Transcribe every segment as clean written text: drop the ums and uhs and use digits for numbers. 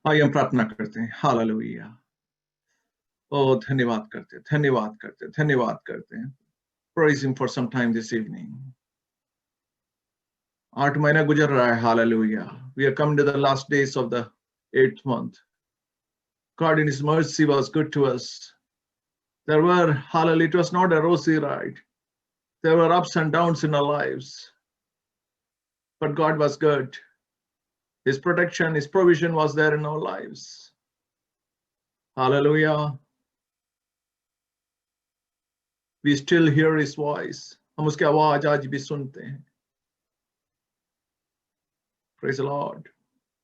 आइए हम प्रार्थना करते हैं। हालेलुया। ओ धन्यवाद करते हैं, धन्यवाद करते हैं, धन्यवाद करते हैं। Praise him for some time this evening. 8 महीना गुजर रहा है। Hallelujah. We are come to the last days of the 8th month. God in his mercy was good to us. There were, hallelujah, it was not a rosy ride. There were ups and downs in our lives. But God was good. His protection, his provision was there in our lives. Hallelujah. We still hear his voice. हम उसकी आवाज आज भी सुनते हैं. Praise the Lord.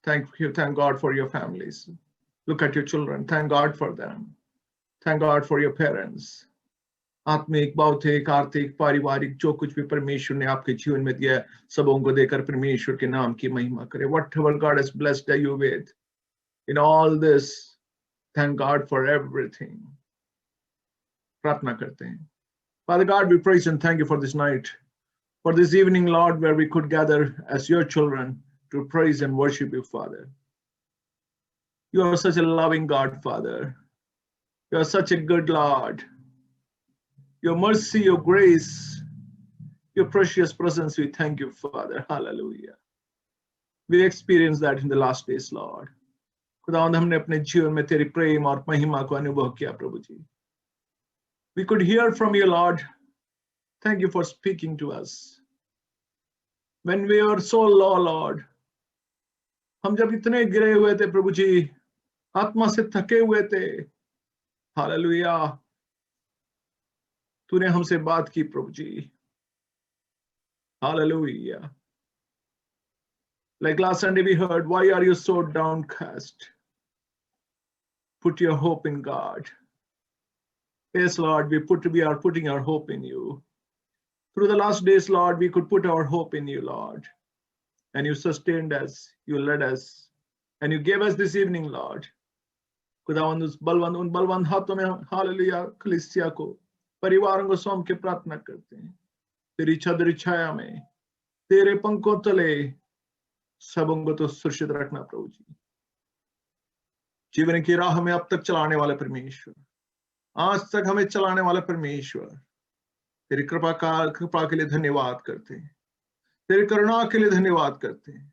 Thank God for your families. Look at your children. Thank God for them. Thank God for your parents. आत्मिक, भौतिक, आर्थिक, पारिवारिक जो कुछ भी परमेश्वर ने आपके जीवन में दिया है, सबों को देकर परमेश्वर के नाम की महिमा करे. Whatever God has blessed you with, in all this, thank God for everything. प्रार्थना करते हैं. Father God, we praise and thank you for this night, for this evening, Lord, where we could gather as your children to praise and worship you, Father. You are such a loving God, Father. You are such a good Lord. Your mercy, your grace, your precious presence, we thank you, Father. Hallelujah. We experienced that in the last days, Lord. खुदावंद हमने अपने जीवन में तेरी प्रेम और महिमा को अनुभव किया, प्रभु जी. We could hear from you, Lord. Thank you for speaking to us. When we were so low, Lord, हम जब इतने गिरे हुए थे, प्रभु जी, आत्मा से थके हुए थे, हालेलुया, तूने हमसे बात की, प्रभु जी. Hallelujah. Like last Sunday we heard, why are you so downcast? Put your hope in God. Yes, Lord, we are putting our hope in you. Through the last days, Lord, we could put our hope in you, Lord. And you sustained us, you led us, and you gave us this evening, Lord. खुदावंद उन बलवंत हाथों में hallelujah कलीसिया को, परिवारों को सौंप के प्रार्थना करते हैं. तेरी छत्र छाया में, तेरे पंखों तले सबों को तो सुरक्षित रखना, प्रभु जी. जीवन की राह में अब तक चलाने वाले परमेश्वर, आज तक हमें चलाने वाले परमेश्वर, तेरी कृपा के लिए धन्यवाद करते हैं. तेरी करुणा के लिए धन्यवाद करते हैं.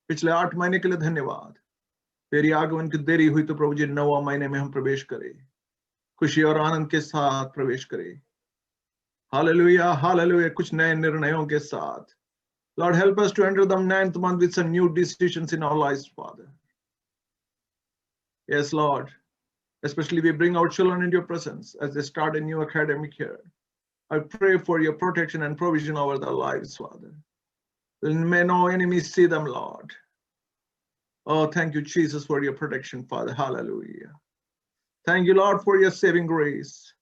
पिछले 8 महीने के लिए धन्यवाद. तेरी आगमन की देरी हुई तो प्रभु जी 9वां महीने में हम प्रवेश करें, खुशी और आनंद के साथ प्रवेश करें. Hallelujah, hallelujah. कुछ नए निर्णयों के साथ. Lord, help us to enter the 9th month with some new decisions in our lives, Father. Yes, Lord. Especially we bring our children into your presence as they start a new academic year. I pray for your protection and provision over their lives, Father. May no enemy see them, Lord. Oh, thank you, Jesus, for your protection, Father. Hallelujah. Thank you, Lord, for your saving grace.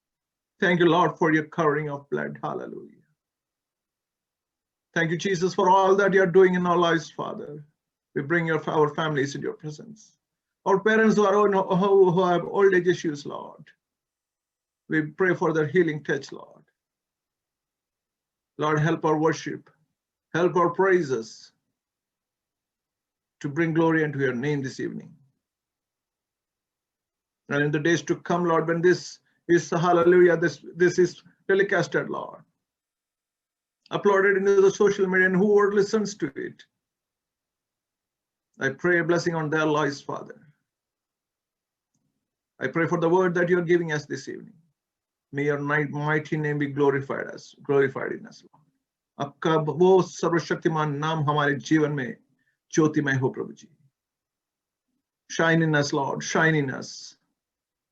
Thank you, Lord, for your covering of blood. Hallelujah. Thank you, Jesus, for all that you're doing in our lives, Father. We bring our families into your presence. Our parents who have old age issues, Lord. We pray for their healing touch, Lord. Lord, help our worship. Help our praises to bring glory into your name this evening. And in the days to come, Lord, when this is, hallelujah, this is telecasted, Lord, uploaded into the social media, and whoever listens to it, I pray a blessing on their lives, Father. I pray for the word that you're giving us this evening. May your mighty name be glorified in us, Lord. आपका वो सर्वशक्तिमान नाम हमारे जीवन में ज्योतिमय हो, प्रभु जी. Shine in us, Lord, shine in us.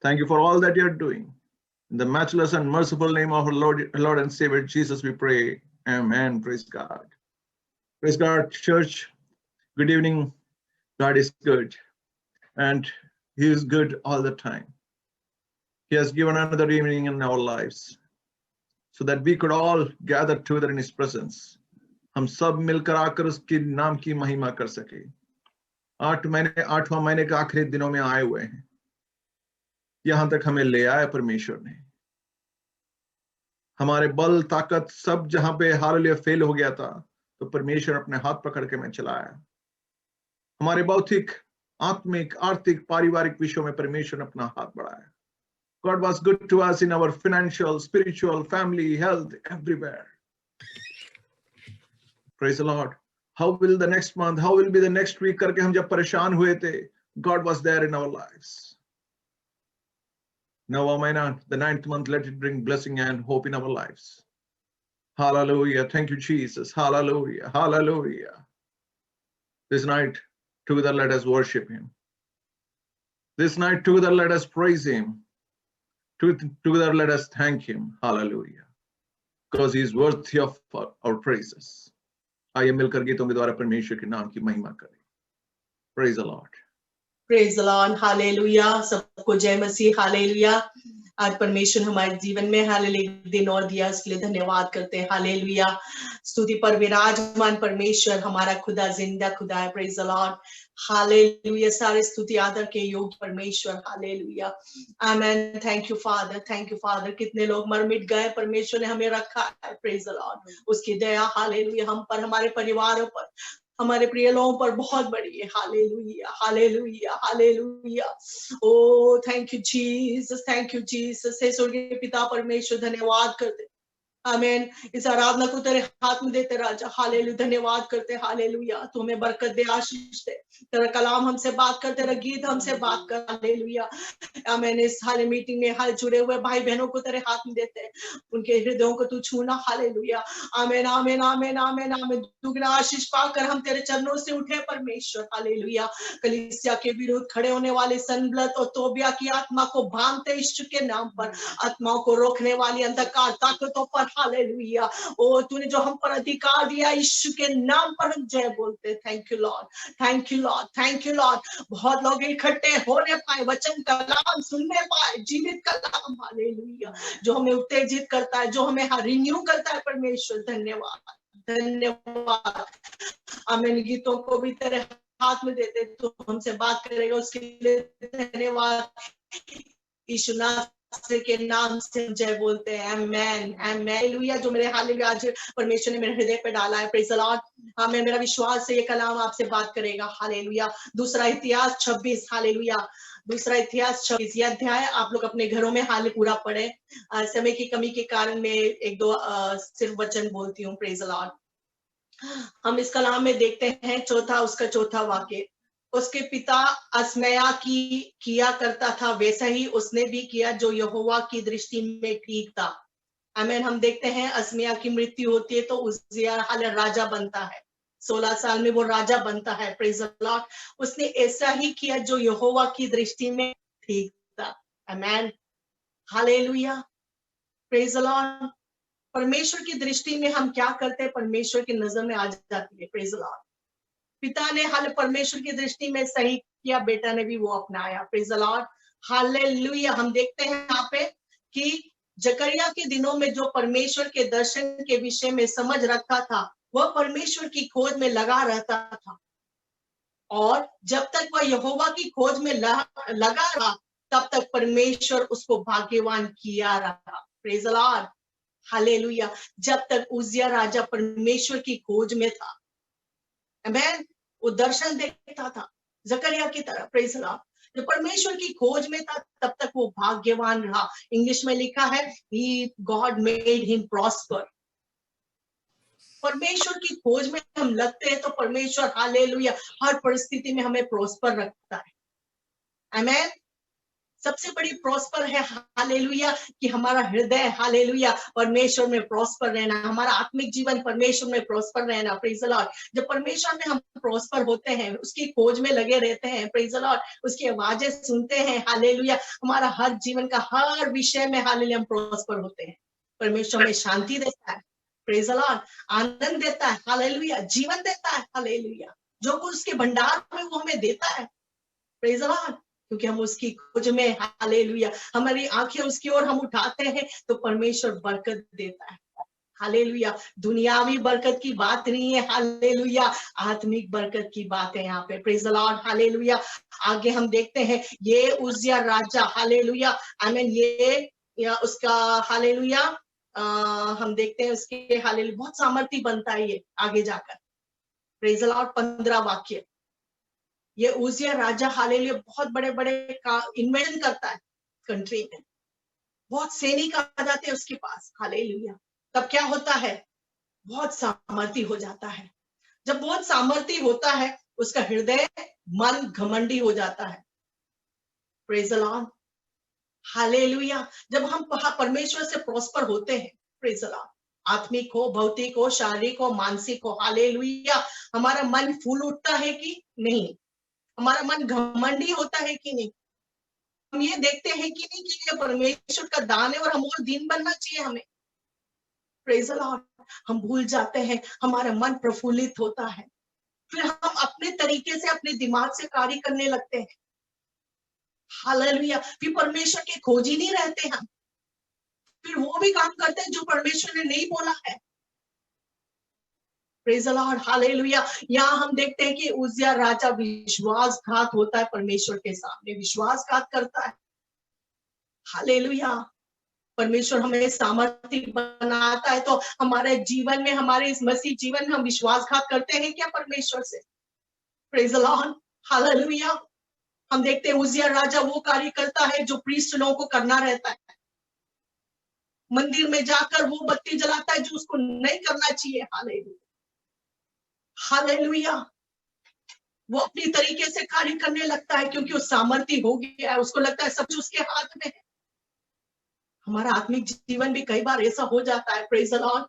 Thank you for all that you're doing. In the matchless and merciful name of our Lord and Savior Jesus, we pray. Amen. Praise God. Praise God, church. Good evening. God is good, and He is good all the time. He has given another evening in our lives so that we could all gather together in His presence. हम सब मिलकर आकर उसके नाम की महिमा कर सके. 8वां महीने के आखिरी दिनों में आए हुए हैं. यहां तक हमें ले आया परमेश्वर ने. हमारे बल ताकत सब जहां पे हालेलुया फेल हो गया था, तो परमेश्वर अपने हाथ पकड़ के मैं चलाया. हमारे भौतिक आत्मिक, आर्थिक, पारिवारिक विषयों में परमेश्वर ने अपना हाथ बढ़ाया. God was good to us in our financial, spiritual, family, health, everywhere. Praise the Lord. How will the next month, how will be the next week करके हम जब परेशान हुए थे, God was there in our lives. Now, Amen. The 9th month, let it bring blessing and hope in our lives. Hallelujah. Thank you, Jesus. Hallelujah. Hallelujah. This night, together, let us worship Him. This night, together, let us praise Him. Together, let us thank Him. Hallelujah. Because He is worthy of our praises. आइए मिलकर गीतों के द्वारा परमेश्वर के नाम की महिमा करें. Praise the Lord. Praise the Lord. Hallelujah. सबको जय मसीह. Hallelujah. आज परमेश्वर हमारे जीवन में हालेलुया दिन और दिया, इसके लिए धन्यवाद करते हैं. हालेलुया. स्तुति पर विराजमान परमेश्वर हमारा खुदा जिंदा खुदा है. Praise the Lord. हालेलुया. सारे स्तुति आदर के योग्य परमेश्वर. Hallelujah. Amen. Thank you father. Thank you father. कितने लोग मर मिट गए, परमेश्वर ने हमें रखा है. Praise the Lord. उसकी दया हालेलुया हम पर, हमारे परिवारों पर, हमारे प्रिय लोगों पर बहुत बड़ी है. Hallelujah. Hallelujah. Hallelujah. Oh thank you Jesus. Thank you Jesus. हे स्वर्गीय पिता परमेश्वर धन्यवाद करते. आमीन. इस आराधना को तेरे हाथ में देते राजा. हालेलुया. धन्यवाद करते. हालेलुया. तू हमें बरकत दे, आशीष दे. तेरा कलाम हमसे बात कर, तेरा गीत हमसे बात कर. हालेलुया. आमीन. इस हाल मीटिंग में हाल जुड़े हुए भाई बहनों को तेरे हाथ में देते हैं, उनके हृदयों को तू छूना. हालेलुया. आमीन. आमीन. आमीन. आमीन. आमीन. दुगना आशीष पाकर हम तेरे चरणों से उठे परमेश्वर. हालेलुया. कलीसिया के विरुद्ध खड़े होने वाले सनबलत और तोबिया की आत्मा को बांधते यीशु के नाम पर, आत्माओं को रोकने वाली अंधकार ताकतों पर. हालेलुया. ओ तूने जो हम पर अधिकार दिया, यीशु के नाम पर हम जय बोलते. Thank you Lord. Thank you Lord. Thank you Lord. बहुत लोग इकट्ठे होने पाए, वचन कलाम सुनने पाए, जीवित कलाम. हालेलुया. जो हमें उत्तेजित करता है, जो हमें रिन्यू करता है परमेश्वर. धन्यवाद. धन्यवाद. आमीन. गीतों को भी तेरे हाथ में देते, तो हमसे बात करेगा, उसके लिए धन्यवाद. यीशु नासरी के नाम से जय बोलते हैं. आमेन. आमेन. हालेलुया. जो मेरे हालेलुया आज परमेश्वर ने मेरे हृदय पे डाला है. Praise the Lord. आमीन. मेरा विश्वास है ये कलाम आपसे बात करेगा. हालेलुया. दूसरा इतिहास 26. हालेलुया. दूसरा इतिहास 26 यह अध्याय आप लोग अपने घरों में हाल पूरा पढ़े. समय की कमी के कारण मैं एक दो सिर्फ वचन बोलती हूँ. Praise the Lord. हम इस कलाम में देखते हैं उसका चौथा वाक्य. उसके पिता असमया की किया करता था, वैसा ही उसने भी किया जो यहोवा की दृष्टि में ठीक था. आमीन. हम देखते हैं असमया की मृत्यु होती है तो उज्जिया राजा बनता है. 16 साल में वो राजा बनता है. Praise the Lord. उसने ऐसा ही किया जो यहोवा की दृष्टि में ठीक था. आमीन. हालेलुया. Praise the Lord. परमेश्वर की दृष्टि में हम क्या करते हैं, परमेश्वर की नजर में आ जाती है. Praise the Lord. पिता ने हाल परमेश्वर की दृष्टि में सही किया, बेटा ने भी वो अपनाया. Praise the Lord. हालेलुया. हम देखते हैं यहाँ पे कि जकरिया के दिनों में जो परमेश्वर के दर्शन के विषय में समझ रखता था, वह परमेश्वर की खोज में लगा रहता था. और जब तक वह यहोवा की खोज में लगा रहा, तब तक परमेश्वर उसको भाग्यवान किया रहा. Praise the Lord. हालेलुया. जब तक उज्जिया राजा परमेश्वर की खोज में था, आमीन, वो दर्शन देखता था जकरिया की तरह. Praise the Lord. जब परमेश्वर की खोज में था तब तक वो भाग्यवान रहा. इंग्लिश में लिखा है गॉड मेड हिम प्रॉस्पर. परमेश्वर की खोज में हम लगते हैं तो परमेश्वर हालेलुया हर परिस्थिति में हमें प्रॉस्पर रखता है. आमीन. सबसे बड़ी प्रॉस्पर है हालेलुया कि हमारा हृदय हालेलुया परमेश्वर में प्रॉस्पर रहना, हमारा आत्मिक जीवन परमेश्वर में प्रॉस्पर रहना. Praise the Lord. जब परमेश्वर में हम प्रॉस्पर होते हैं, उसकी खोज में लगे रहते हैं, प्रेज द लॉर्ड, उसकी आवाजें सुनते हैं, हालेलुया, हमारा हर जीवन का हर विषय में हालेलुया हम प्रॉस्पर होते हैं. परमेश्वर में शांति देता है. Praise the Lord. आनंद देता है. हालेलुया. जीवन देता है. हालेलुया. जो कुछ उसके भंडार में वो हमें देता है. Praise the Lord. क्योंकि हम उसकी खोज में हालेलुया हमारी आंखें उसकी ओर हम उठाते हैं तो परमेश्वर बरकत देता है. हालेलुया. दुनियावी बरकत की बात नहीं है. हालेलुया. आत्मिक बरकत की बात है यहाँ पे. Praise the Lord. हालेलुया. आगे हम देखते हैं ये उज्जिया राजा हालेलुया आमीन ये उसका हालेलुया हम देखते हैं उसके हालेलुया बहुत सामर्थ्य बनता है ये आगे जाकर. Praise the Lord. 15 वाक्य. ये उजिया राजा हालेलुया बहुत बड़े बड़े का इन्वेंशन करता है कंट्री में, बहुत सैनिक आ जाते हैं उसके पास हालेलुया। तब क्या होता है, बहुत सामर्थी हो जाता है। जब बहुत सामर्थी होता है उसका हृदय मन घमंडी हो जाता है। Praise the Lord hallelujah. जब हम परमेश्वर से प्रॉस्पर होते हैं, प्रेज द लॉर्ड, आत्मिक हो, भौतिक हो, शारीरिक हो, मानसिक हो, हालेलुया, हमारा मन फूल उठता है कि नहीं, हमारा मन घमंडी होता है कि नहीं, हम ये देखते हैं कि नहीं कि ये परमेश्वर का दान है और हम और दिन बनना चाहिए हमें। प्रेज द लॉर्ड, हम भूल जाते हैं, हमारा मन प्रफुल्लित होता है, फिर हम अपने तरीके से अपने दिमाग से कार्य करने लगते हैं। हालेलुया, फिर परमेश्वर के खोजी नहीं रहते हम, फिर वो भी काम करते हैं जो परमेश्वर ने नहीं बोला है। Praise the Lord hallelujah. यहाँ हम देखते हैं कि उजिया राजा विश्वासघात होता है, परमेश्वर के सामने विश्वासघात करता है। हालेलुया, परमेश्वर हमें सामर्थ्य बनाता है, तो हमारे जीवन में, हमारे इस मसीह जीवन में हम विश्वासघात करते हैं क्या परमेश्वर से? Praise the Lord hallelujah. हम देखते हैं उजिया राजा वो कार्य करता है जो प्रीस्ट लोगों को करना रहता है, मंदिर में जाकर वो बत्ती जलाता है जो उसको नहीं करना चाहिए। हालेलुया हालेलुया, वो अपनी तरीके से कार्य करने लगता है क्योंकि वो सामर्थ्य हो गया है, उसको लगता है सब कुछ उसके हाथ में है। हमारा आत्मिक जीवन भी कई बार ऐसा हो जाता है। प्रेज द लॉर्ड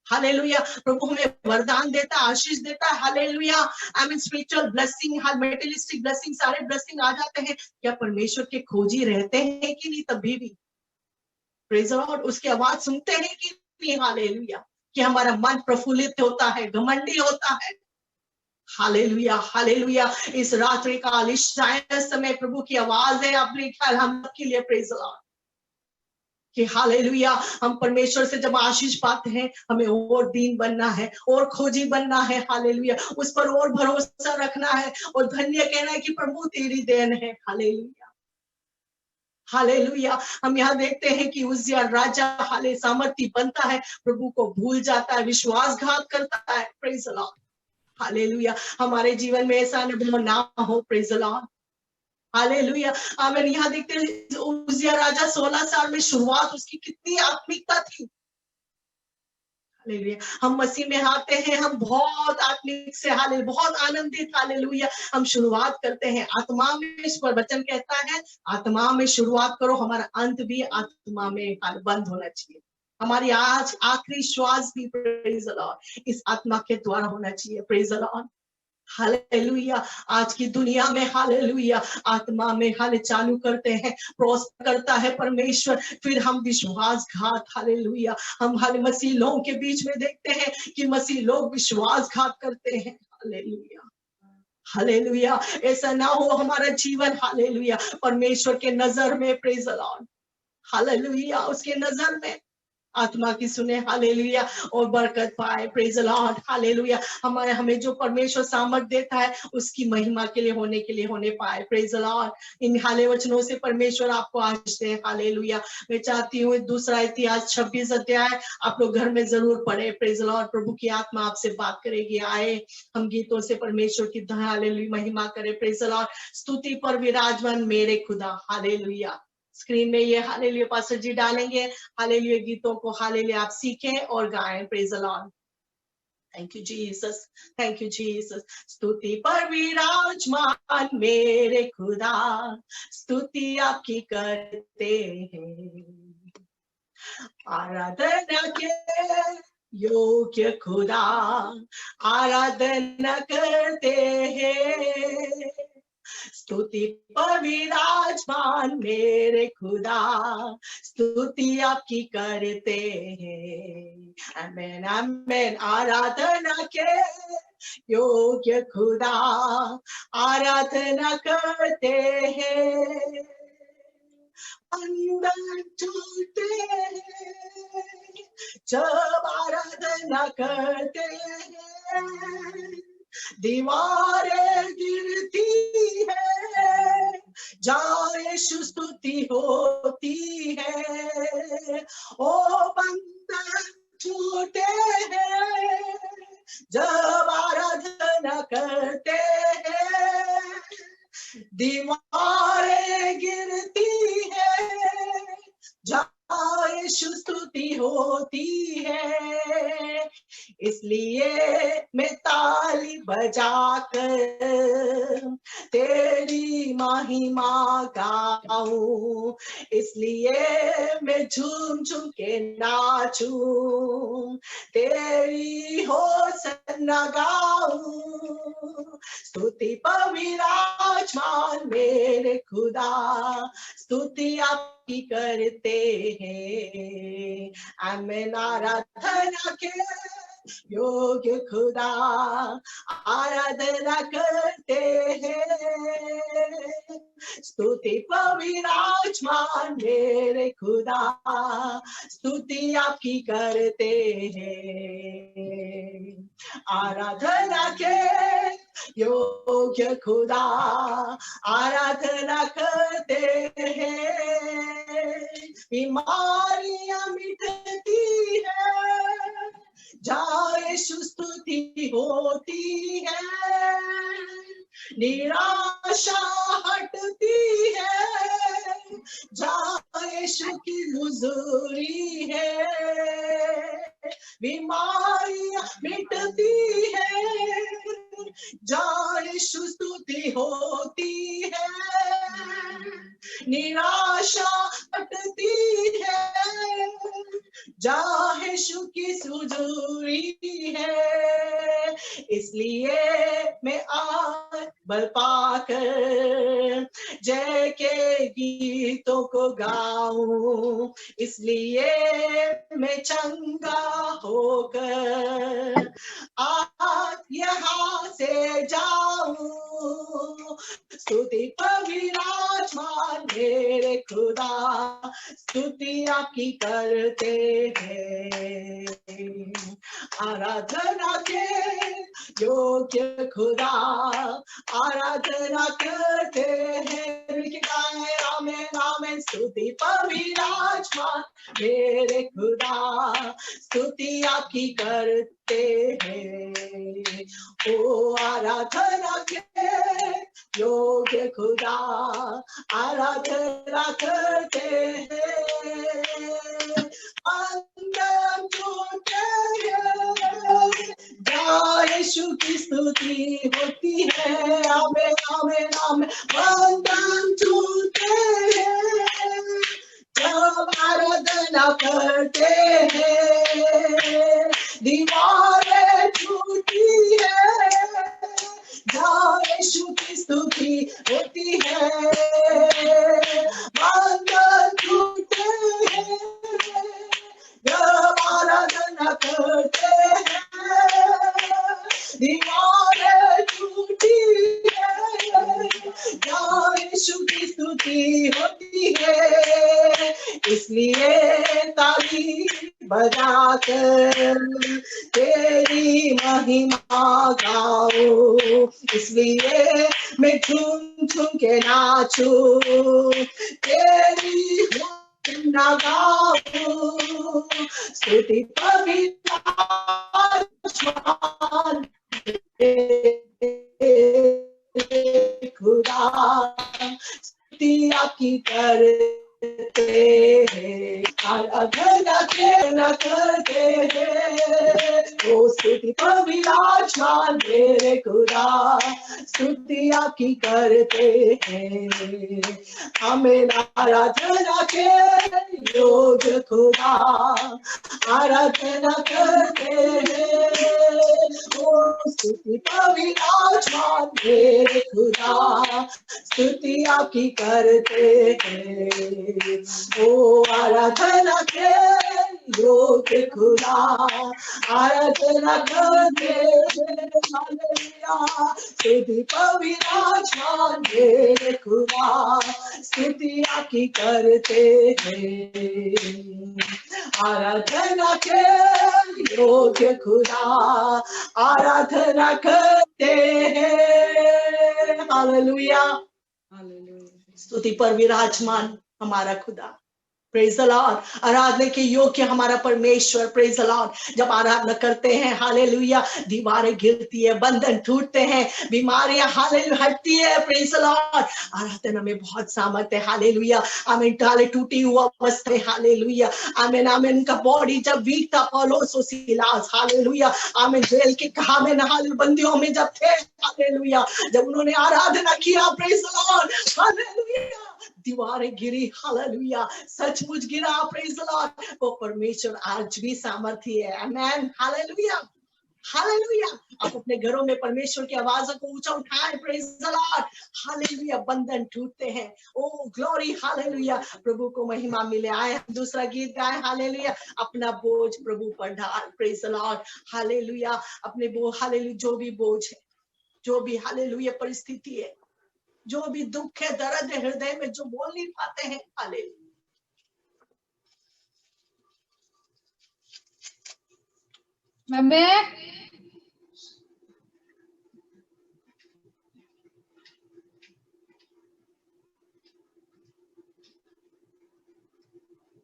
हालेलुया, प्रभु हमें वरदान देता है, आशीष देता है। Hallelujah, I mean spiritual blessing, materialistic blessing, सारे ब्लेसिंग आ जाते हैं। क्या परमेश्वर के खोजी रहते हैं कि नहीं? तभी भी प्रेज द लॉर्ड, उसकी आवाज सुनते हैं कि नहीं? हालेलुया, कि हमारा मन प्रफुल्लित होता है, घमंडी होता है। हालेलुया हालेलुया, इस रात्रि काल, इस समय प्रभु की आवाज है अपने ख्याल हम के लिए। प्रेज द लॉर्ड कि हालेलुया, हम परमेश्वर से जब आशीष पाते हैं, हमें और दीन बनना है और खोजी बनना है। हालेलुया, उस पर और भरोसा रखना है और धन्य कहना है कि प्रभु तेरी देन है। हालेलुया हालेलुया, हम यहाँ देखते हैं कि उजिया राजा हाले सामर्थ्य बनता है, प्रभु को भूल जाता है, विश्वासघात करता है। प्रेज द लॉर्ड हालेलुया, हमारे जीवन में ऐसा अनुभव ना हो। प्रेज द लॉर्ड हालेलुया, आमीन। यहाँ देखते हैं उजिया राजा 16 साल में शुरुआत उसकी कितनी आत्मिकता थी। हालेलुया, हम मसीह में आते हैं, हम बहुत आत्मिक से हालेलुया, बहुत आनंदित हालेलुया हम शुरुआत करते हैं आत्मा में। इस पर वचन कहता है आत्मा में शुरुआत करो, हमारा अंत भी आत्मा में बंद होना चाहिए। हमारी आज आखिरी श्वास भी प्रेज द लॉर्ड इस आत्मा के द्वारा होना चाहिए। प्रेज द लॉर्ड हालेलुया, आज की दुनिया में हालेलुया आत्मा में हाले चालू करते हैं, प्रोस्पर करता है परमेश्वर, फिर हम विश्वासघात हालेलुया, हम हाले मसीह लोगों के बीच में देखते हैं कि मसीह लोग विश्वासघात करते हैं। हालेलुया हालेलुया, ऐसा ना हो हमारा जीवन हालेलुया परमेश्वर के नजर में। प्रेज द लॉर्ड हालेलुया, उसके नजर में आत्मा की सुने हालेलुया और बरकत पाए। प्रेज द लॉर्ड हालेलुया, हमें जो परमेश्वर सामर्थ देता है उसकी महिमा के लिए होने पाए। प्रेज द लॉर्ड, इन हाले वचनों से परमेश्वर आपको आशीष दे। हालेलुया, मैं चाहती हूँ दूसरा इतिहास 26 अध्याय आप लोग घर में जरूर पढ़े। प्रेज द लॉर्ड, प्रभु की आत्मा आपसे बात करेगी। आए हम गीतों से परमेश्वर की हालेलुया महिमा करें। प्रेज द लॉर्ड, स्तुति पर विराजमान मेरे खुदा। हालेलुया, स्क्रीन में ये हालेलुया पास्टर जी डालेंगे, हालेलुया गीतों को हालेलुया आप सीखें और गाएं। Praise the Lord, thank you Jesus, thank you Jesus. स्तुति पर विराजमान मेरे खुदा, स्तुति आपकी करते हैं, आराधना के योग्य खुदा, आराधना करते हैं। स्तुति पर विराजमान मेरे खुदा, स्तुति आपकी करते हैं। आमेन आमेन, आराधना के योग्य खुदा, आराधना करते हैं। बंधन टूटते हैं जब आराधना करते हैं, दीवारें गिरती है जहाँ यीशु स्तुति होती है। ओ बंधन टूटे हैं जब आराधना करते हैं, यीशु स्तुति होती है, इसलिए मैं ताली बजाकर तेरी महिमा गाऊं, इसलिए मैं झूम झूम के नाचूं, तेरी होसन्ना गाऊं। स्तुति पर विराजमान मेरे खुदा, स्तुति आपकी करते हैं, आमेन। आराधना के योग्य खुदा, आराधना करते हैं, स्तुति पर विराजमान मेरे खुदा, स्तुति आपकी करते हैं। आराधना के योग्य खुदा, आराधना करते हैं, बीमारियां मिटती है, जहाँ यीशु स्तुति होती है, निराशा हटती है, जहाँ यीशु की हुजूरी है, बीमारियां मिटती है, जहाँ यीशु स्तुति होती है, निराशा हटती है, जहाँ यीशु की हुजूरी है। इसलिए मैं आज बल पाकर जय के गीतों को गाऊं, इसलिए मैं चंगा होकर आज यहाँ से जाऊं, स्तुति पर विराजमान मेरे खुदा, स्तुति आपकी करते हैं। आराधना के योग्य खुदा, आराधना करते हैं, आमेन आमेन। स्तुति पर विराजमान मेरे खुदा, स्तुति आपकी करते हैं। ओ आराधना के योग्य खुदा, आराधना करते हैं, अंदर झूठे यीशु की स्तुति होती है, आमेन आमेन आमेन। बंधन छूटे हैं जब आराधना करते हैं, दीवारें छूटी है जहाँ यीशु की स्तुति होती है, बंधन छूटे हैं जब आराधना करते हैं, दीवारें छूटी है जहाँ यीशु की स्तुति होती है। इसलिए ताली बजाकर तेरी महिमा गाओ, इसलिए मैं झूम झूम के नाचूं, तेरी ना गाओ, स्तुति पवित्र खुदा, स्तुति आपकी करते हैं, आराधना करते हैं, ओ स्तुति पर विराजमान मेरे खुदा, स्तुति आपकी करते हैं, हमें आराधना के योग्य खुदा, आराधना करते हैं, ओ स्तुति पर विराजमान मेरे खुदा, स्तुति आपकी करते हैं, ओ आराधना के योग्य खुदा, आराधना करते हैं, स्तुति पर विराजमान मेरे खुदा, स्तुति आपकी करते हैं, आराधना के योग्य खुदा, आराधना करते हैं। हालेलुया, स्तुति पर विराजमान हमारा खुदा। प्रेज द लॉर्ड, आराधना के योग्य हमारा परमेश्वर, प्रेज द लॉर्ड। जब आराधना करते हैं हालेलुया, दीवारें गिरती है, बंधन टूटते हैं, बीमारियां हालेलुया हटती है, प्रेज द लॉर्ड। आराधना में बहुत सामर्थ है, हालेलुया। आमीन, टाले टूटी हुआ अवस्था है, हालेलुया। आमीन आमीन। उनका बॉडी जब वीक था, पौलुस और सीलास, हालेलुया, आमीन, जेल के आमीन हाल बंदियों में जब थे, हालेलुया, जब उन्होंने आराधना किया, प्रेज द लॉर्ड, हालेलुया, दीवारें गिरी, हालेलुया, सचमुच गिरा, प्रेज द लॉर्ड। वो परमेश्वर आज भी सामर्थी है, आमेन, हालेलुया, हालेलुया। आप अपने घरों में परमेश्वर की आवाजों को ऊंचा उठाएं, प्रेज द लॉर्ड, हालेलुया। बंधन टूटते हैं, ओ ग्लोरी, हालेलुया, प्रभु को महिमा मिले। आए दूसरा गीत गाएं, हालेलुया। अपना बोझ प्रभु पर डाल, प्रेज द लॉर्ड, हालेलुया। अपने हालेलुया, जो भी बोझ है, जो भी हालेलुया परिस्थिति है, जो भी दुख है, दर्द है हृदय में, जो बोल नहीं पाते हैं, हालेलुया,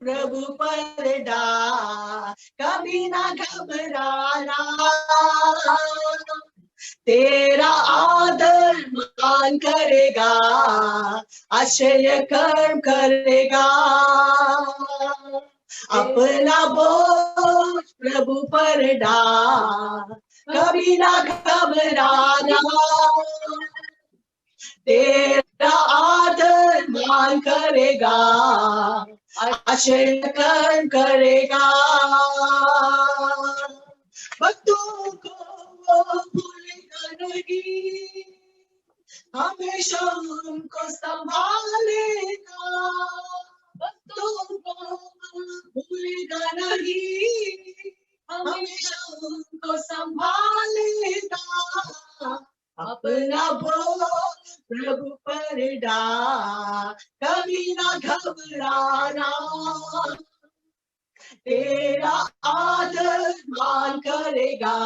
प्रभु पर डाल, कभी ना घबराना, तेरा आदर मान करेगा, आश्चर्य कर्म करेगा। अपना बोझ प्रभु पर डाल, कभी ना घबराना, तेरा आदर मान करेगा, आश्चर्य कर्म करेगा। भक्तों को वो भूलेगा नहीं, हमेशा उनको संभालेगा। भक्तों को भूलेगा नहीं, हमेशा उनको संभालेगा। अपना बोझ प्रभु पर डाल, कभी ना घबराना, तेरा आदर मान करेगा,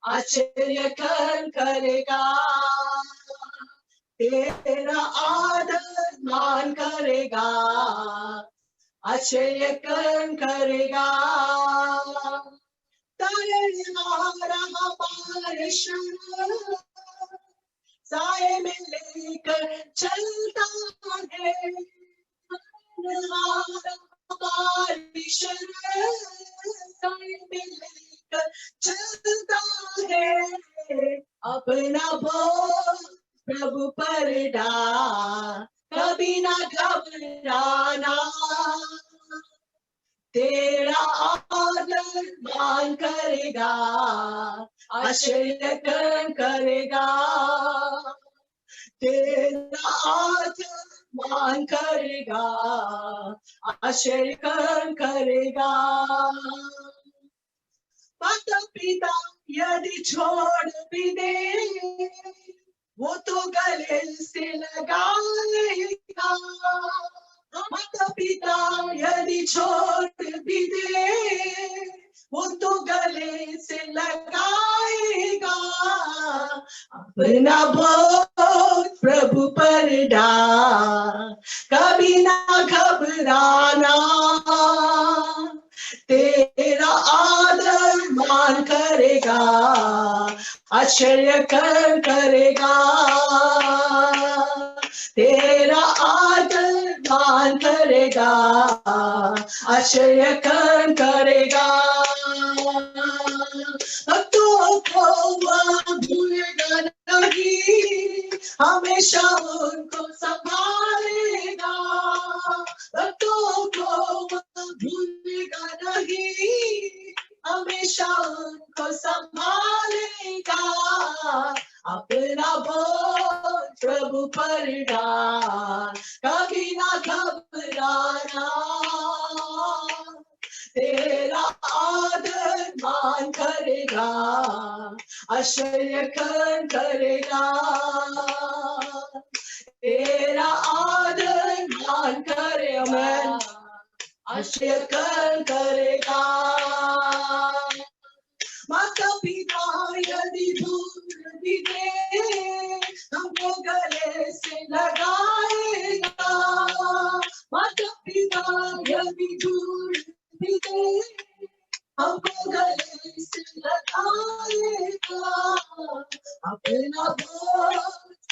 आश्चर्य कर्म करेगा। तेरा आदर मान करेगा, आश्चर्य कर्म करेगा। हमारे शरण साए में लेकर चलता है, हमारी शरण साए में लेकर चलता है। अपना बोझ प्रभु पर डाल, कभी ना घबराना, तेरा आदर मान करेगा, आश्चर्य कर्म करेगा। तेरा आदर मान करेगा, आश्चर्य कर्म करेगा। माता पिता यदि छोड़ भी दे, वो तो गले से लगाएगा। माता पिता यदि छोड़ भी दे, वो तो गले से लगाएगा। अपना बोझ प्रभु पर डाल, कभी ना घबराना, तेरा आदर मान करेगा, आश्चर्य कर्म करेगा। तेरा आदर मान करेगा, आश्चर्य कर्म करेगा। भक्तों को वह भूलेगा नहीं, हमेशा उनको संभालेगा। भक्तों को वह भूलेगा नहीं, हमेशा उनको संभालेगा। अपना बोझ प्रभु पर डाल, कभी ना घबराना, तेरा आदर मान करेगा, आश्चर्य कर्म करेगा। तेरा आदर मान करे, आमीन, आश्चर्य कर्म करेगा। माता पिता यदि दूर भी दे, हमको गले से लगाएगा। माता पिता जब भी दूर मिले हमको गले से लगाएगा, अपना बोझ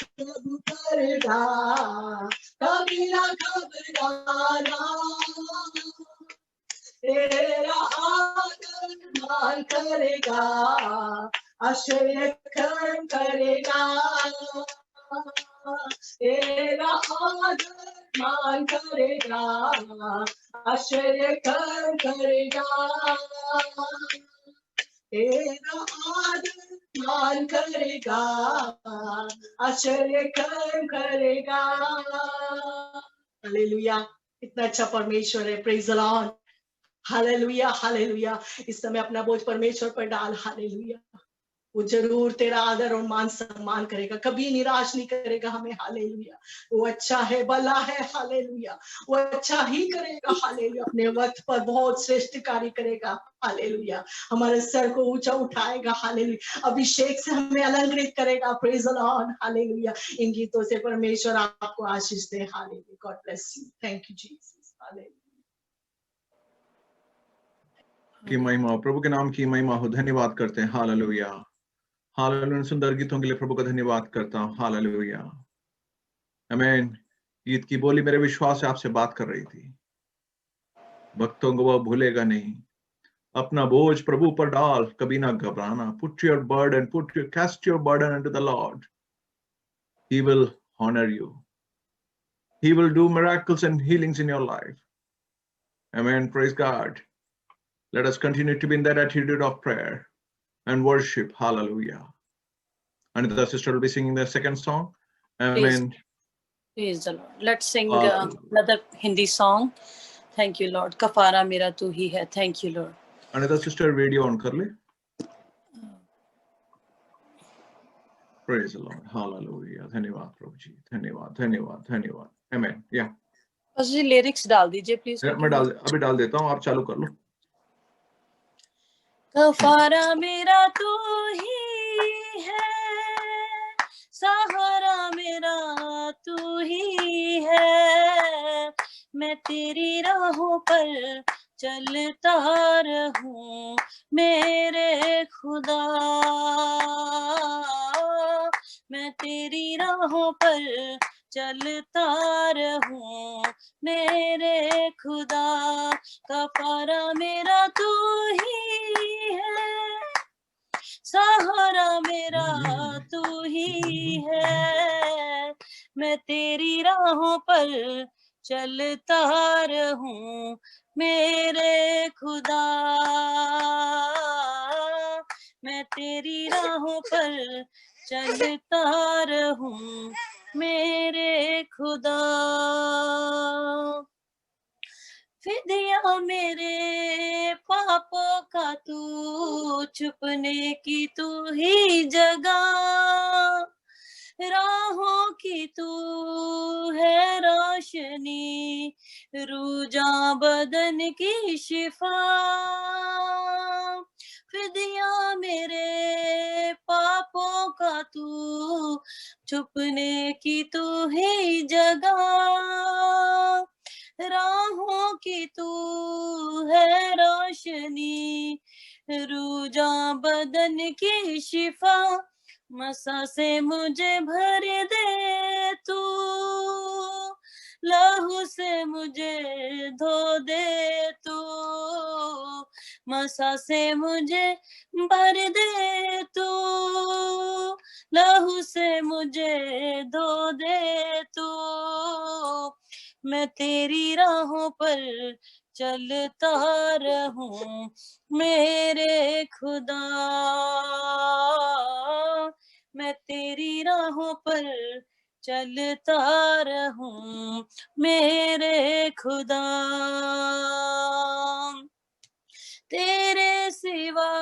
प्रभु पर डाल, कभी ना घबराना, तेरा आदर मान करेगा, आश्चर्य कर्म करेगा, तेरा आदर मान करेगा, आश्चर्य कर्म करेगा, तेरा आदर मान करेगा, आश्चर्य कर्म करेगा। हालेलुया, इतना अच्छा परमेश्वर है। Praise the Lord, hallelujah hallelujah. इस समय अपना बोझ परमेश्वर पर डाल। हालेलुया, वो जरूर तेरा आदर और मान सम्मान करेगा, कभी निराश नहीं करेगा हमें। हालेलुया, वो अच्छा है, भला है। हालेलुया, वो अच्छा ही करेगा। हालेलुया, अपने वक्त पर बहुत श्रेष्ठ कार्य करेगा। हालेलुया, हमारे सर को ऊंचा उठाएगा। हालेलुया, अभिषेक से हमें अलंकृत करेगा। Praise the Lord, hallelujah. इन गीतों से परमेश्वर आपको आशीष दे। Hallelujah, God bless you, thank you Jesus. Hallelujah, की महिमा, प्रभु के नाम की महिमा हो। धन्यवाद करते हैं। Hallelujah, hallelujah. सुंदर गीतों के लिए प्रभु का धन्यवाद करता हूँ। हालेलुया, आमीन। गीत की बोली मेरे विश्वास से आपसे बात कर रही थी। भक्तों को वह भूलेगा नहीं, अपना बोझ प्रभु पर डाल, कभी ना घबराना। Put your burden, cast your burden unto the Lord. He will honor you. He will do miracles and healings in your life. Amen. Praise God. Let us continue to be in that attitude of prayer and worship. Hallelujah. And the sister will be singing the second song. Amen. Praise the Lord. Let's sing another Hindi song. Thank you, Lord. Kafara mera tu hi hai. Thank you, Lord. Another sister, video on kar le. Praise the Lord. Hallelujah. धन्यवाद प्रभु जी, धन्यवाद धन्यवाद धन्यवाद। Amen. Yeah. बस जी lyrics डाल दीजिए please. मैं अभी डाल देता हूँ, आप चालू कर लो। कफारा मेरा तू ही है, सहारा मेरा तू ही है, मैं तेरी राहों पर चलता रहूं मेरे खुदा, मैं तेरी राहों पर चलता रहूं मेरे खुदा, कफारा मेरा तू ही है, सहारा मेरा तू ही है, मैं तेरी राहों पर चलता रहूं मेरे खुदा, मैं तेरी राहों पर चलता रहूं मेरे खुदा, फिदिया मेरे पापों का तू, छुपने की तू ही जगह, राहों की तू है रोशनी, रूजा बदन की शिफा, फिदिया मेरे पापों का तू, छुपने की तू ही जगह, राहों की तू है रोशनी, रूजा बदन की शिफा, मसा से मुझे भर दे तू, लहू से मुझे धो दे तू, मसा से मुझे भर दे तू, लहू से मुझे धो दे तू, मैं तेरी राहों पर चलता रहूं मेरे खुदा, मैं तेरी राहों पर चलता रहूं मेरे खुदा, तेरे सिवा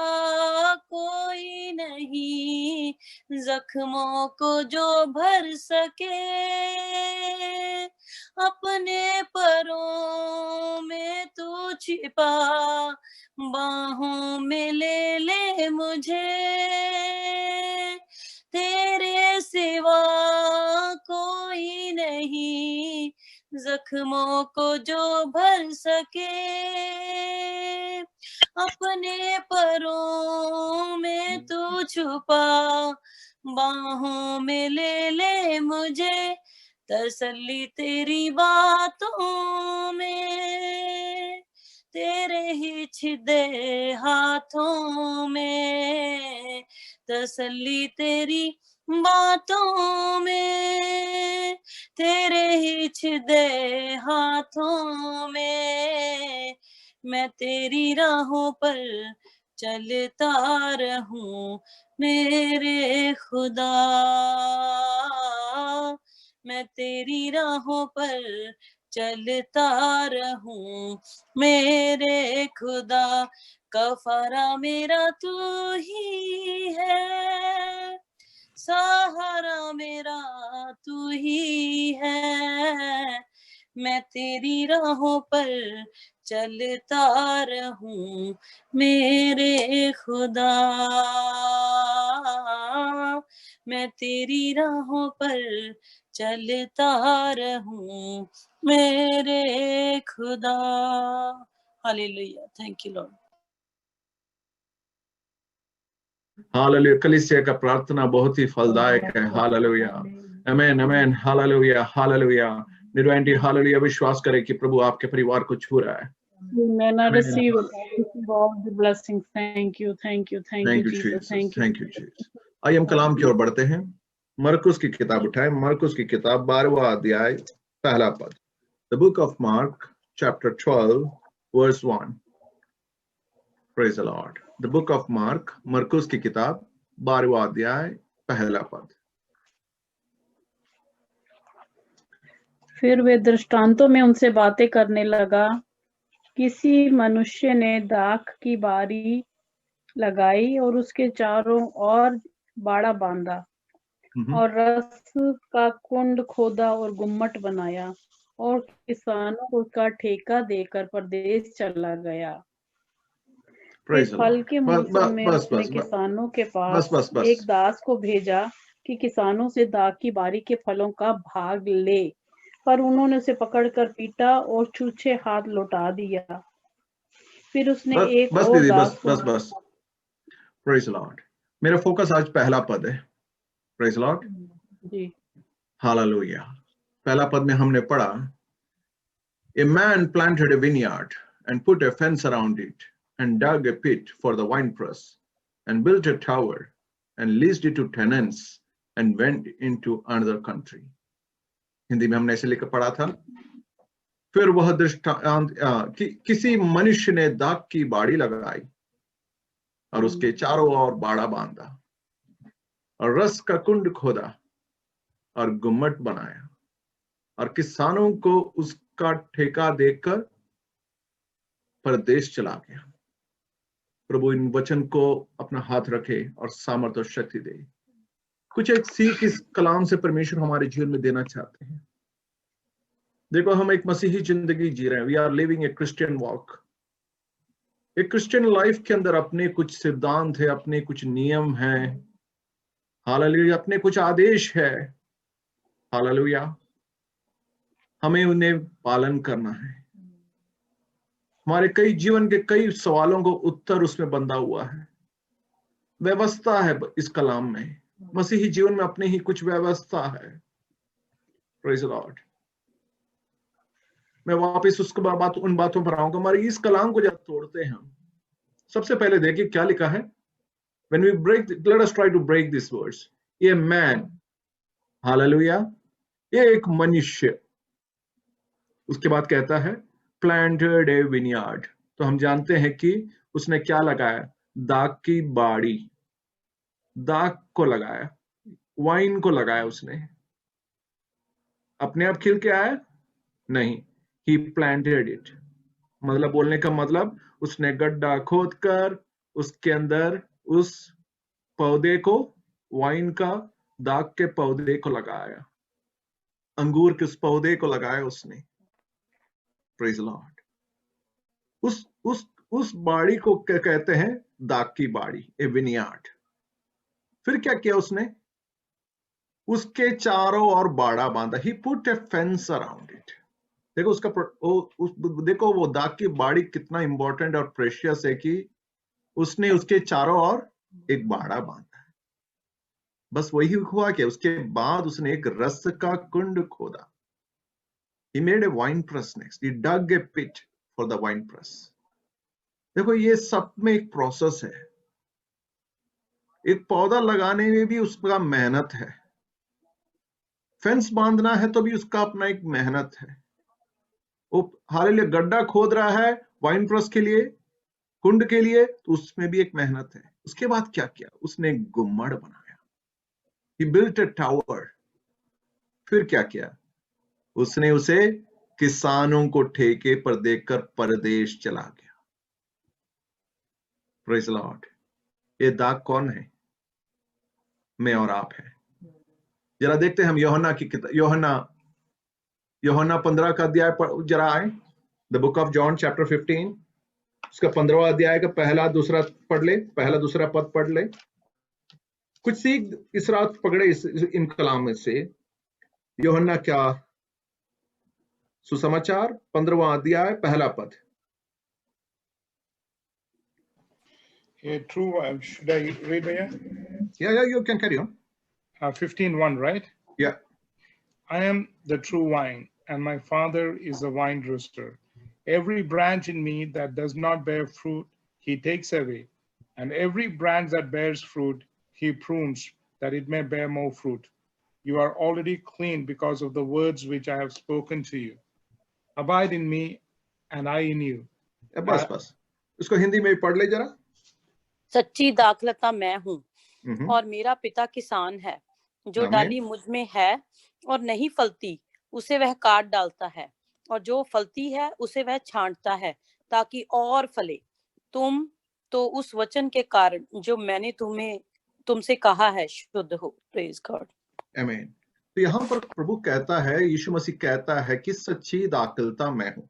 कोई नहीं जख्मों को जो भर सके, अपने परों में तू छिपा, बाहों में ले ले मुझे, तेरे सिवा कोई नहीं जख्मों को जो भर सके, अपने परों में तू छुपा, बाहों में ले ले मुझे, तसल्ली तेरी बातों में, तेरे ही छिदे हाथों में, तसल्ली तेरी बातों में, तेरे ही छिदे हाथों में, मैं तेरी राहों पर चलता रहूं मेरे खुदा, मैं तेरी राहों पर चलता रहूं मेरे खुदा, कफारा मेरा तू ही है, सहारा मेरा तू ही है, मैं तेरी राहों पर चलता रहूं मेरे खुदा, मैं तेरी राहों पर चलता रहूं मेरे खुदा। Hallelujah, thank you Lord. Hallelujah. कलीसिया का प्रार्थना बहुत ही फलदायक है। हालेलुया, आमीन, आमीन, हालेलुया, हालेलुया। निर्वाणी हालेलुया। विश्वास करें कि प्रभु आपके परिवार को छू रहा है। Amen. I receive it. I receive all the blessings. Thank you, thank you, thank you, Jesus. Thank you. Thank you Jesus. आइए हम कलाम की ओर बढ़ते हैं। मरकुस की किताब उठाएं। मरकुस की किताब 12वां अध्याय पहला पद। The book of Mark, chapter 12, verse 1. Praise the Lord. The book of Mark, मरकुस की किताब 12वां अध्याय पहला पद। फिर वे दृष्टांतों में उनसे बातें करने लगा। किसी मनुष्य ने दाख की बारी लगाई और उसके चारों ओर बाड़ा बांधा और रस का कुंड खोदा और गुम्मट बनाया और किसानों को उसका ठेका देकर परदेश चला गया। फल के मौसम में उसने किसानों के पास एक दास को भेजा कि किसानों से दाख की बारी के फलों का भाग ले, पर उन्होंने उसे पकड़कर पीटा और छूछे हाथ लौटा दिया। फिर उसने एक और दास को बस प्रेज लॉर्ड। मेरा फोकस आज पहला पद है। प्रेज लॉर्ड जी। हालेलुया। पहला पद में हमने पढ़ा, A man planted a vineyard and put a fence around it and dug a pit for the winepress and built a tower and leased it to tenants and went into another country. Hindi में हमने ऐसे लिखकर पढ़ा था। फिर वह दृष्टांत किसी मनुष्य ने दाख की बाड़ी लगाई और उसके चारों ओर बाड़ा बांधा और रस का कुंड खोदा और गुम्मट बनाया और किसानों को उसका ठेका देकर परदेश चला गया। प्रभु इन वचन को अपना हाथ रखे और सामर्थ्य और शक्ति दे। कुछ एक सीख इस कलाम से परमेश्वर हमारे जीवन में देना चाहते हैं। देखो, हम एक मसीही जिंदगी जी रहे हैं। We are living a Christian walk. एक क्रिश्चियन लाइफ के अंदर अपने कुछ सिद्धांत है, अपने कुछ नियम हैं, हालेलुया, अपने कुछ आदेश है, हालेलुया। हमें उन्हें पालन करना है। हमारे कई जीवन के कई सवालों को उत्तर उसमें बंधा हुआ है। व्यवस्था है इस कलाम में। मसीही जीवन में अपनी ही कुछ व्यवस्था है। Praise the Lord. मैं वापस उन बातों पर आऊंगा। हमारे इस कलाम को जब तोड़ते हैं, सबसे पहले देखिए क्या लिखा है। When we break, let us try to break this verse. A man, hallelujah, ये एक मनुष्य। उसके बाद कहता है planted a vineyard। तो हम जानते हैं कि उसने क्या लगाया, दाख की बाड़ी, दाख को लगाया, वाइन को लगाया। उसने अपने आप खिल के आया नहीं, he planted it। मतलब बोलने का मतलब उसने गड्ढा खोदकर उसके अंदर उस पौधे को, वाइन का, दाख के पौधे को लगाया, अंगूर के उस पौधे को लगाया उसने। Praise Lord. उस बाड़ी को क्या कहते हैं, दाख की बाड़ी, ए विनयार्ड। फिर क्या किया उसने, उसके चारों ओर बाड़ा बांधा। He put a fence around it. देखो उसका देखो वो दाग की बाड़ी कितना इंपॉर्टेंट और प्रेशियस है कि उसने उसके चारों ओर एक बाड़ा बांधा है। बस वही हुआ कि उसके बाद उसने एक रस का कुंड खोदा। He made a wine press next. He dug a pit for the wine press. देखो ये सब में एक प्रोसेस है। एक पौधा लगाने में भी उसका मेहनत है। फेंस बांधना है तो भी उसका अपना एक मेहनत है। वो हालेलुया गड्ढा खोद रहा है वाइन प्रेस के लिए, कुंड के लिए, तो उसमें भी एक मेहनत है। उसके बाद क्या किया? उसने एक गुम्मट बनाया। He built a tower. फिर क्या किया? उसने उसे किसानों को ठेके पर देकर परदेश चला गया। Praise Lord. ये दाग कौन है? मैं और आप है। जरा देखते हैं हम यूहन्ना की किताब, यूहन्ना 15 का अध्याय पर जरा आए। The book of John chapter 15 उसका 15वां अध्याय का पहला दूसरा पढ़ ले, पहला दूसरा पद पढ़ ले। कुछ सीख इस रात पकड़े इन कलाम में से। यूहन्ना क्या सुसमाचार 15वां अध्याय पहला पद। True, should I read here? Yeah, you can carry on. 15:1, right? Yeah. I am the true vine, and my Father is the vine dresser. Every branch in me that does not bear fruit, he takes away. And every branch that bears fruit, he prunes, that it may bear more fruit. You are already clean because of the words which I have spoken to you. Abide in me, and I in you. बस इसको हिंदी में पढ़ ले जरा। सच्ची दाखलता मैं हूँ और मेरा पिता किसान है। जो डाली मुझ में है और नहीं फलती उसे वह काट डालता है, और जो फलती है उसे वह छांटता है ताकि और फले। तुम तो उस वचन के कारण जो मैंने तुमसे कहा है शुद्ध हो। Praise God. आमीन। तो यहाँ पर प्रभु कहता है, यीशु मसीह कहता है कि सच्ची दाखलता मैं हूं।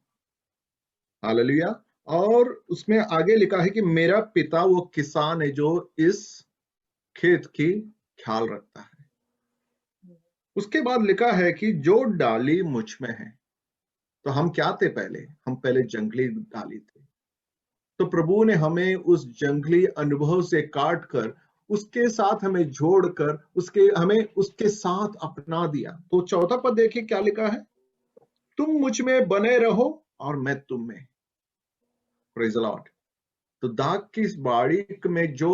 हालेलुया। और उसमें आगे लिखा है कि मेरा पिता वो किसान है जो इस खेत की ख्याल रखता है। उसके बाद लिखा है कि जो डाली मुझ में है। तो हम क्या थे पहले? हम पहले जंगली डाली थे। तो प्रभु ने हमें उस जंगली अनुभव से काट कर उसके साथ हमें जोड़कर हमें उसके साथ अपना दिया। तो चौथा पद देखिए क्या लिखा है, तुम मुझ में बने रहो और मैं तुम में। Praise the Lord. तो दाग की इस बाड़ी में जो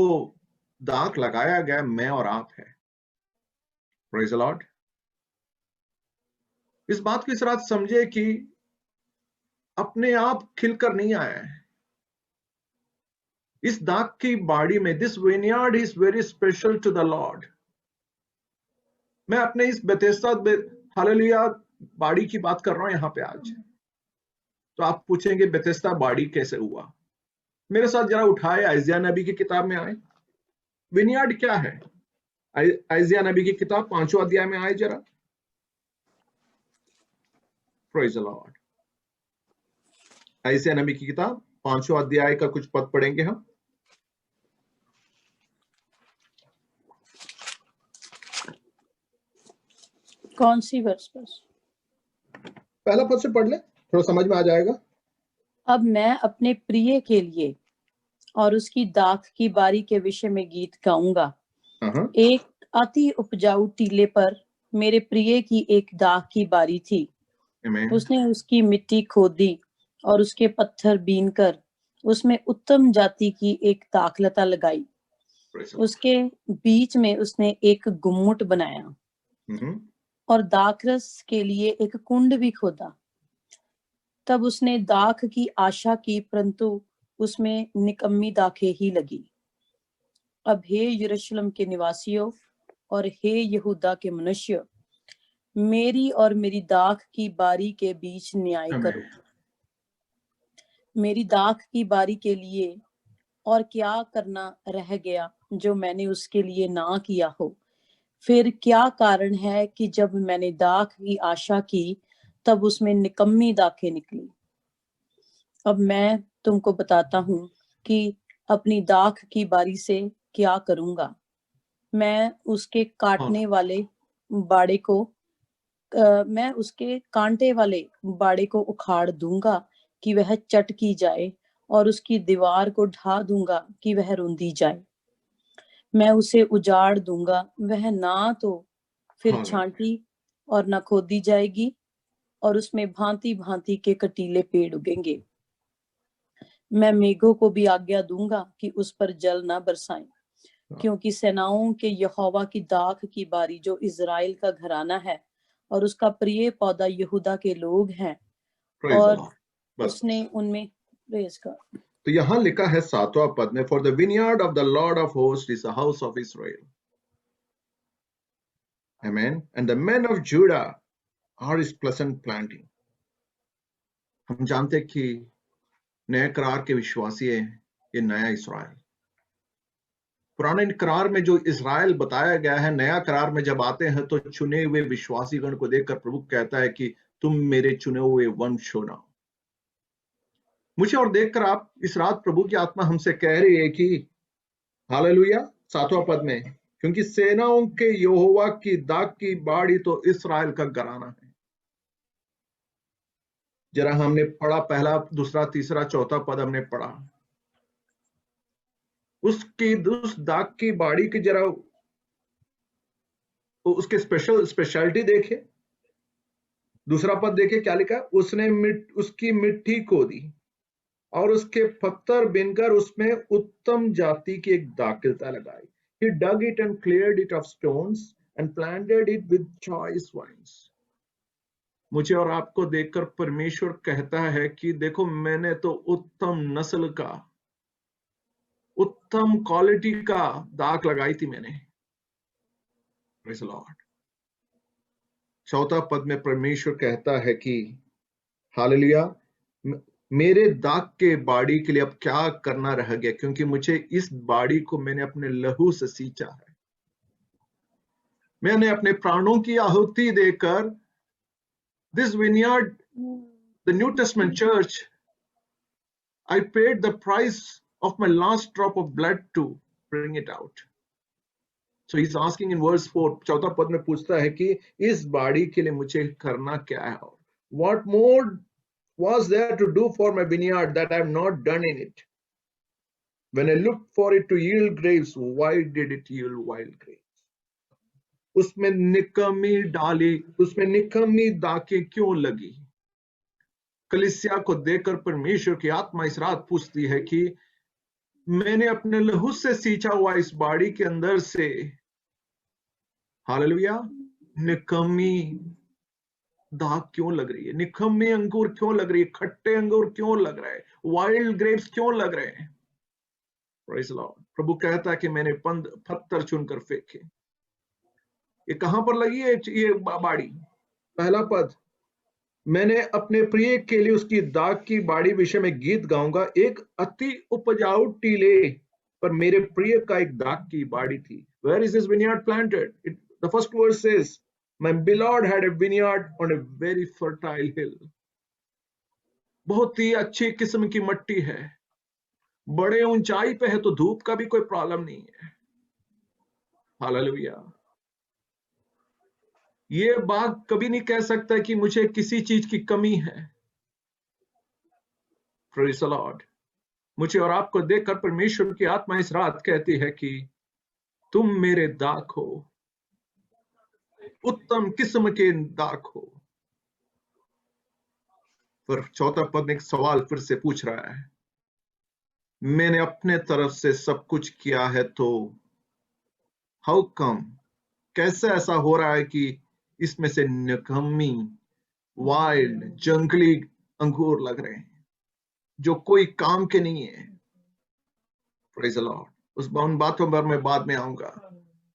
दाग लगाया गया मैं और आप है। Praise the Lord. इस बात को इस रात समझे कि अपने आप खिलकर नहीं आया है। इस दाग की बाड़ी में this vineyard is very special to the Lord. मैं अपने इस बेथेस्दा हालेलुया बाड़ी की बात कर रहा हूं यहां पे आज। तो आप पूछेंगे बेथेस्दा बाड़ी कैसे हुआ? मेरे साथ जरा उठाए आइजिया नबी की किताब में आए। विनयार्ड क्या है? आइजिया नबी की किताब 5वां अध्याय में आए जरा। Praise the Lord. आइजिया नबी की किताब 5वां अध्याय का कुछ पद पढ़ेंगे हम। कौन सी वर्ष पर? पहला पद से पढ़ ले, थोड़ा समझ में आ जाएगा। अब मैं अपने प्रिय के लिए और उसकी दाख की बारी के विषय में गीत गाऊंगा। एक अति उपजाऊ टीले पर मेरे प्रिय की एक दाख की बारी थी। उसने उसकी मिट्टी खोदी और उसके पत्थर बीनकर उसमें उत्तम जाति की एक दाखलता लगाई। उसके बीच में उसने एक गुम्मुट बनाया और दाखरस के लिए एक कुंड भी खोदा। तब उसने दाख की आशा की, परंतु उसमें निकम्मी दाखें ही लगी। अब हे यरूशलेम के निवासियों और हे यहूदा के मनुष्य, मेरी और मेरी दाख की बारी के बीच न्याय करो। मेरी दाख की बारी के लिए और क्या करना रह गया जो मैंने उसके लिए ना किया हो? फिर क्या कारण है कि जब मैंने दाख की आशा की तब उसमें निकम्मी दाखें निकली? अब मैं तुमको बताता हूँ कि अपनी दाख की बारी से क्या करूंगा। मैं उसके काटने वाले बाड़े को मैं उसके कांटे वाले बाड़े को उखाड़ दूंगा कि वह चट की जाए, और उसकी दीवार को ढा दूंगा कि वह रुंधी जाए। मैं उसे उजाड़ दूंगा, वह ना तो फिर हाँ। छांटी और न खोदी जाएगी, और उसमें भांति भांति के कटीले पेड़ उगेंगे। मैं मेघों को भी आज्ञा दूंगा कि उस पर जल न बरसाएं, क्योंकि सेनाओं के यहोवा की दाख की बारी, जो इजराइल का घराना है और उसका प्रिय पौधा यहूदा के लोग हैं, Praise the और Lord. बस उसने उनमें प्रेज का। तो यहाँ लिखा है 7वां पद में, for the vineyard of the Lord of host is the house of Israel, amen, and the men of Judah are his pleasant planting. हम जानते हैं कि नए करार के विश्वासी है ये नया इस्राएल। पुराने करार में जो इस्राएल बताया गया है, नया करार में जब आते हैं तो चुने हुए विश्वासी गण को देखकर प्रभु कहता है कि तुम मेरे चुने हुए वंश हो ना। मुझे और देखकर आप इस रात प्रभु की आत्मा हमसे कह रही है कि हालेलुया, 7वां पद में, क्योंकि सेनाओं के यहोवा की दाख की बाड़ी तो इस्राएल का घराना है। जरा हमने पढ़ा, पहला, दूसरा, तीसरा, चौथा पद हमने पढ़ा, उसकी उस दाख की बाड़ी की जरा उसके स्पेशलिटी देखे। दूसरा पद देखे क्या लिखा, उसने उसकी मिट्टी खोदी और उसके पत्थर बिनकर उसमें उत्तम जाति की एक दाखिलता लगाई। He dug it and cleared it of stones and planted it with choice vines. मुझे और आपको देखकर परमेश्वर कहता है कि देखो, मैंने तो उत्तम नस्ल का, उत्तम क्वालिटी का दाख लगाई थी मैंने। Praise the Lord. चौथा पद में परमेश्वर कहता है कि हालेलुया, मेरे दाख के बाड़ी के लिए अब क्या करना रह गया, क्योंकि मुझे इस बाड़ी को मैंने अपने लहू से सींचा है। मैंने अपने प्राणों की आहुति देकर this vineyard, the New Testament church, I paid the price of my last drop of blood to bring it out. So he is asking in verse 4, चौथा पद में पूछता है कि इस बाड़ी के लिए मुझे करना क्या है, what more was there to do for my vineyard that I have not done in it? When I looked for it to yield grapes, why did it yield wild grapes? उसमें निकम्मी डाली, उसमें निकम्मी दाखें क्यों लगी? कलीसिया को देखकर परमेश्वर की आत्मा इस रात पूछती है कि मैंने अपने लहू से सींचा हुआ इस बाड़ी के अंदर से, हालेलुया, निकम्मी दाग क्यों लग रही है, निकम्मे अंगूर क्यों लग रही है, खट्टे अंगूर क्यों लग रहे हैं, वाइल्ड ग्रेप्स क्यों लग रहे हैं? Praise the Lord. प्रभु कहता है कि मैंने पत्थर चुनकर फेंके। ये कहां पर लगी है ये बाड़ी? पहला पद, मैंने अपने प्रिय के लिए उसकी दाग की बाड़ी विषय में गीत गाऊंगा, एक अति उपजाऊ टीले पर मेरे प्रिय का एक दाग की बाड़ी थी। Where is this vineyard planted? The first verse says, my beloved had a vineyard on a very fertile hill. बहुत ही अच्छी किस्म की मिट्टी है, बड़े ऊंचाई पे है, तो धूप का भी कोई प्रॉब्लम नहीं है। हालेलुया। ये बाग कभी नहीं कह सकता कि मुझे किसी चीज की कमी है। Praise the Lord. मुझे और आपको देखकर परमेश्वर की आत्मा इस रात कहती है कि तुम मेरे दाख हो, उत्तम किस्म के दाख हो। पर चौथा पद में एक सवाल फिर से पूछ रहा है, मैंने अपने तरफ से सब कुछ किया है, तो हाउ कम, कैसे ऐसा हो रहा है कि इसमें से निकम्मी, वाइल्ड, जंगली अंगूर लग रहे हैं जो कोई काम के नहीं है। Praise the Lord. उन बातों पर मैं बाद में आऊंगा।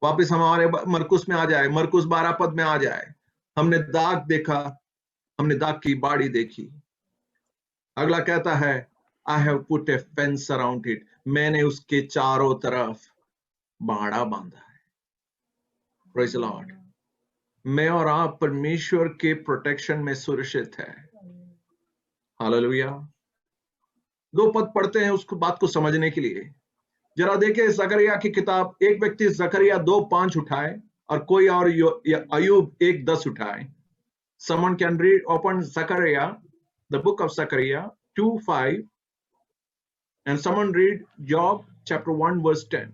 वापस हमारे मरकुस में आ जाए, मरकुस 12 पद में आ जाए। हमने दाग देखा, हमने दाग की बाड़ी देखी। अगला कहता है, I have put a fence around it, मैंने उसके चारों तरफ बाड़ा बांधा है। Praise the Lord. मैं और आप परमेश्वर के प्रोटेक्शन में सुरक्षित है। हालेलुया। 2 पद पढ़ते हैं उसको बात को समझने के लिए। जरा देखिए जकरिया की किताब, एक व्यक्ति जकरिया 2:5 उठाए और कोई और अय्यूब 1:10 उठाए। Someone can read, open Zechariah, the book of Zechariah 2:5, and someone read Job chapter 1 verse 10.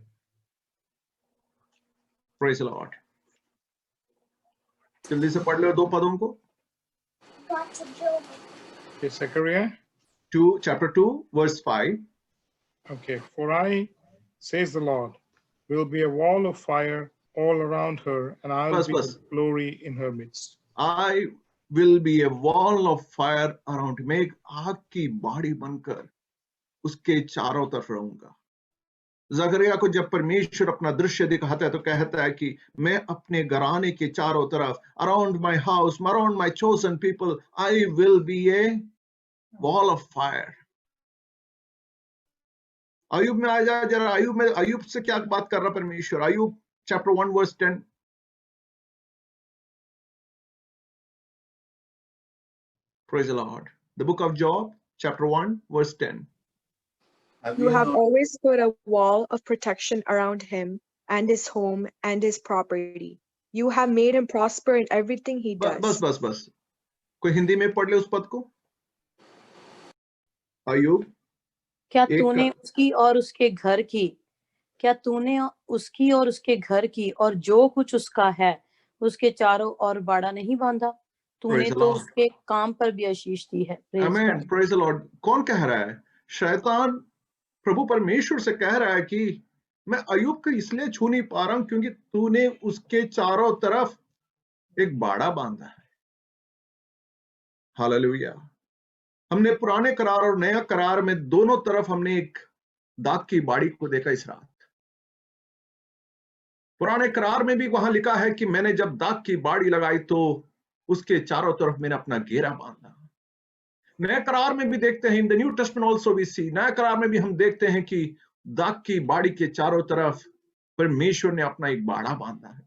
Praise the Lord. जल्दी से पढ़ लो दो पदों को. Okay, Zechariah. Chapter 2 verse 5. Okay, for I, says the Lord, will be a wall of fire all around her, and I'll be glory in her midst. I will be a wall of fire around. मैं एक आग की बाड़ी बनकर उसके चारों तरफ रहूंगा. जकरिया को जब परमेश्वर अपना दृश्य दिखाता है तो कहता है कि मैं अपने घराने के चारों तरफ, around my house, around my chosen people, I will be a wall of fire. अय्यूब में आ जाए जरा. अय्यूब से क्या बात कर रहा परमेश्वर? अय्यूब chapter 1 verse 10. Praise the Lord. The book of Job chapter 1 verse 10. You have always put a wall of protection around him and his home and his property. You have made him prosper in everything he does. बस. कोई हिंदी में पढ़ ले उस पद को. अय्यूब, क्या तूने उसकी और उसके घर की, क्या तूने उसकी और उसके घर की और जो कुछ उसका है उसके चारों ओर बाड़ा नहीं बांधा? तूने तो उसके काम पर भी आशीष दी है. आमीन. Praise the Lord. कौन कह रहा है? शैतान प्रभु परमेश्वर से कह रहा है कि मैं अय्यूब को इसलिए छू नहीं पा रहा हूं क्योंकि तूने उसके चारों तरफ एक बाड़ा बांधा है. हालेलुया. हमने पुराने करार और नया करार में दोनों तरफ हमने एक दाग की बाड़ी को देखा इस रात. पुराने करार में भी वहां लिखा है कि मैंने जब दाग की बाड़ी लगाई तो उसके चारों तरफ मैंने अपना घेरा बांधा. नया करार में भी देखते हैं, in the New Testament also we see, नया करार में भी हम देखते हैं कि दाग की बाड़ी के चारों तरफ परमेश्वर ने अपना एक बाड़ा बांधा है.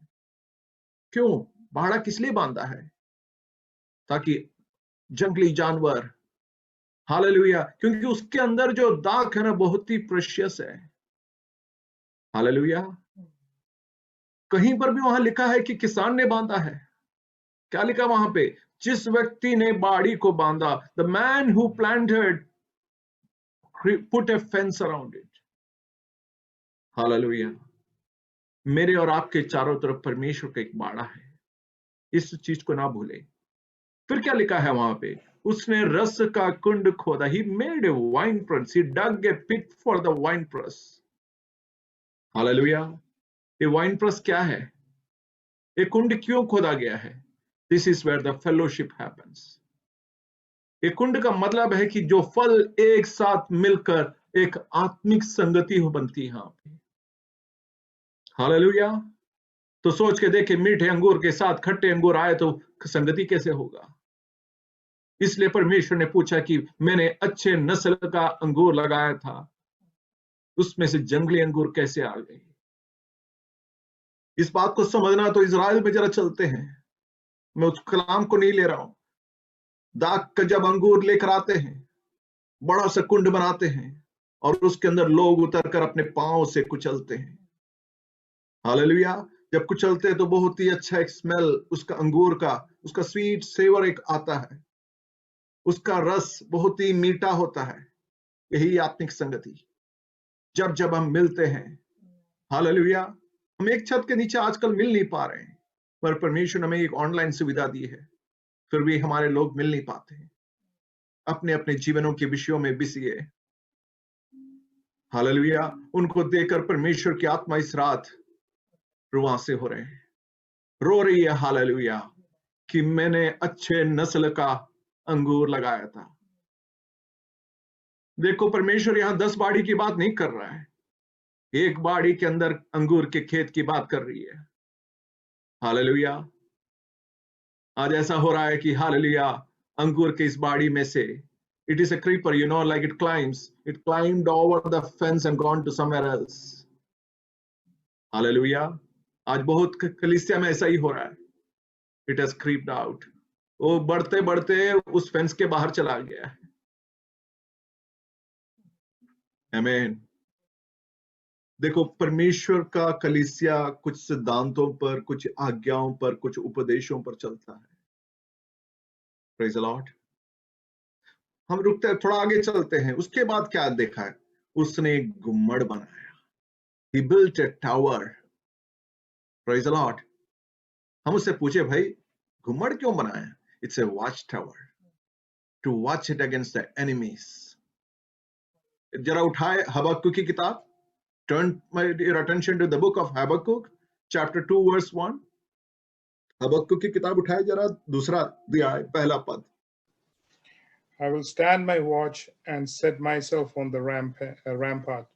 क्यों बाड़ा किस लिए बांधा है? ताकि जंगली जानवर, हालेलुया, क्योंकि उसके अंदर जो दाग है ना बहुत ही प्रेशियस है. हालेलुया. कहीं पर भी वहां लिखा है कि किसान ने बांधा है. क्या लिखा वहां पे? जिस व्यक्ति ने बाड़ी को बांधा, the man who planted put a fence around it. Hallelujah. मेरे और आपके चारों तरफ परमेश्वर का एक बाड़ा है. इस चीज को ना भूले. फिर क्या लिखा है वहां पे? उसने रस का कुंड खोदा. He made a wine press. He dug a pit for the wine press. Hallelujah. ये वाइन प्रेस क्या है? एक कुंड क्यों खोदा गया है? This is where the fellowship happens. एक कुंड का मतलब है कि जो फल एक साथ मिलकर एक आत्मिक संगति हो बनती है यहाँ पे. हालेलुया. तो सोच के देखे, मीठे अंगूर के साथ खट्टे अंगूर आए तो संगति कैसे होगा? इसलिए परमेश्वर ने पूछा कि मैंने अच्छे नस्ल का अंगूर लगाया था, उसमें से जंगली अंगूर कैसे आ गए? इस बात को समझना तो इजराइल में जरा चलते हैं. मैं उस कलाम को नहीं ले रहा हूं. दाग का जब अंगूर लेकर आते हैं, बड़ा सा कुंड बनाते हैं और उसके अंदर लोग उतरकर अपने पांव से कुचलते हैं. हालेलुया. जब कुचलते हैं तो बहुत ही अच्छा एक स्मेल उसका अंगूर का, उसका स्वीट सेवर एक आता है. उसका रस बहुत ही मीठा होता है. यही आत्मिक संगति. जब जब हम मिलते हैं, हालेलुया. हम एक छत के नीचे आजकल मिल नहीं पा रहे हैं, पर परमेश्वर ने हमें एक ऑनलाइन सुविधा दी है. फिर भी हमारे लोग मिल नहीं पाते हैं. अपने अपने जीवनों के विषयों में बिजी है. हालेलुया. उनको देखकर परमेश्वर की आत्मा इस रात रुआंसे हो रहे हैं, रो रही है. हालेलुया. कि मैंने अच्छे नस्ल का अंगूर लगाया था. देखो परमेश्वर यहां 10 बाड़ी की बात नहीं कर रहा है. एक बाड़ी के अंदर अंगूर के खेत की बात कर रही है. हालेलुया. आज ऐसा हो रहा है कि हालेलुया अंगूर के इस बाड़ी में से, it is a creeper, you know, like it climbed over the fence and gone to somewhere else. Hallelujah. आज बहुत कलीसिया में ऐसा ही हो रहा है. It has creeped out. वो बढ़ते बढ़ते उस फेंस के बाहर चला गया है. आमीन. देखो परमेश्वर का कलीसिया कुछ सिद्धांतों पर, कुछ आज्ञाओं पर, कुछ उपदेशों पर चलता है. Praise the Lord. हम रुकते हैं, थोड़ा आगे चलते हैं। उसके बाद क्या देखा है? उसने एक गुम्मट बनाया। He built a tower. Praise the Lord. हम उससे पूछे, भाई गुम्मट क्यों बनाया? It's a watchtower to watch it against the enemies. जरा उठाए हबक्कुक की किताब। Turn your attention to the book of Habakkuk, chapter 2, verse 1. हबक्कुक की किताब उठाए जरा, दूसरा अध्याय, पहला पद। I will stand my watch and set myself on the rampart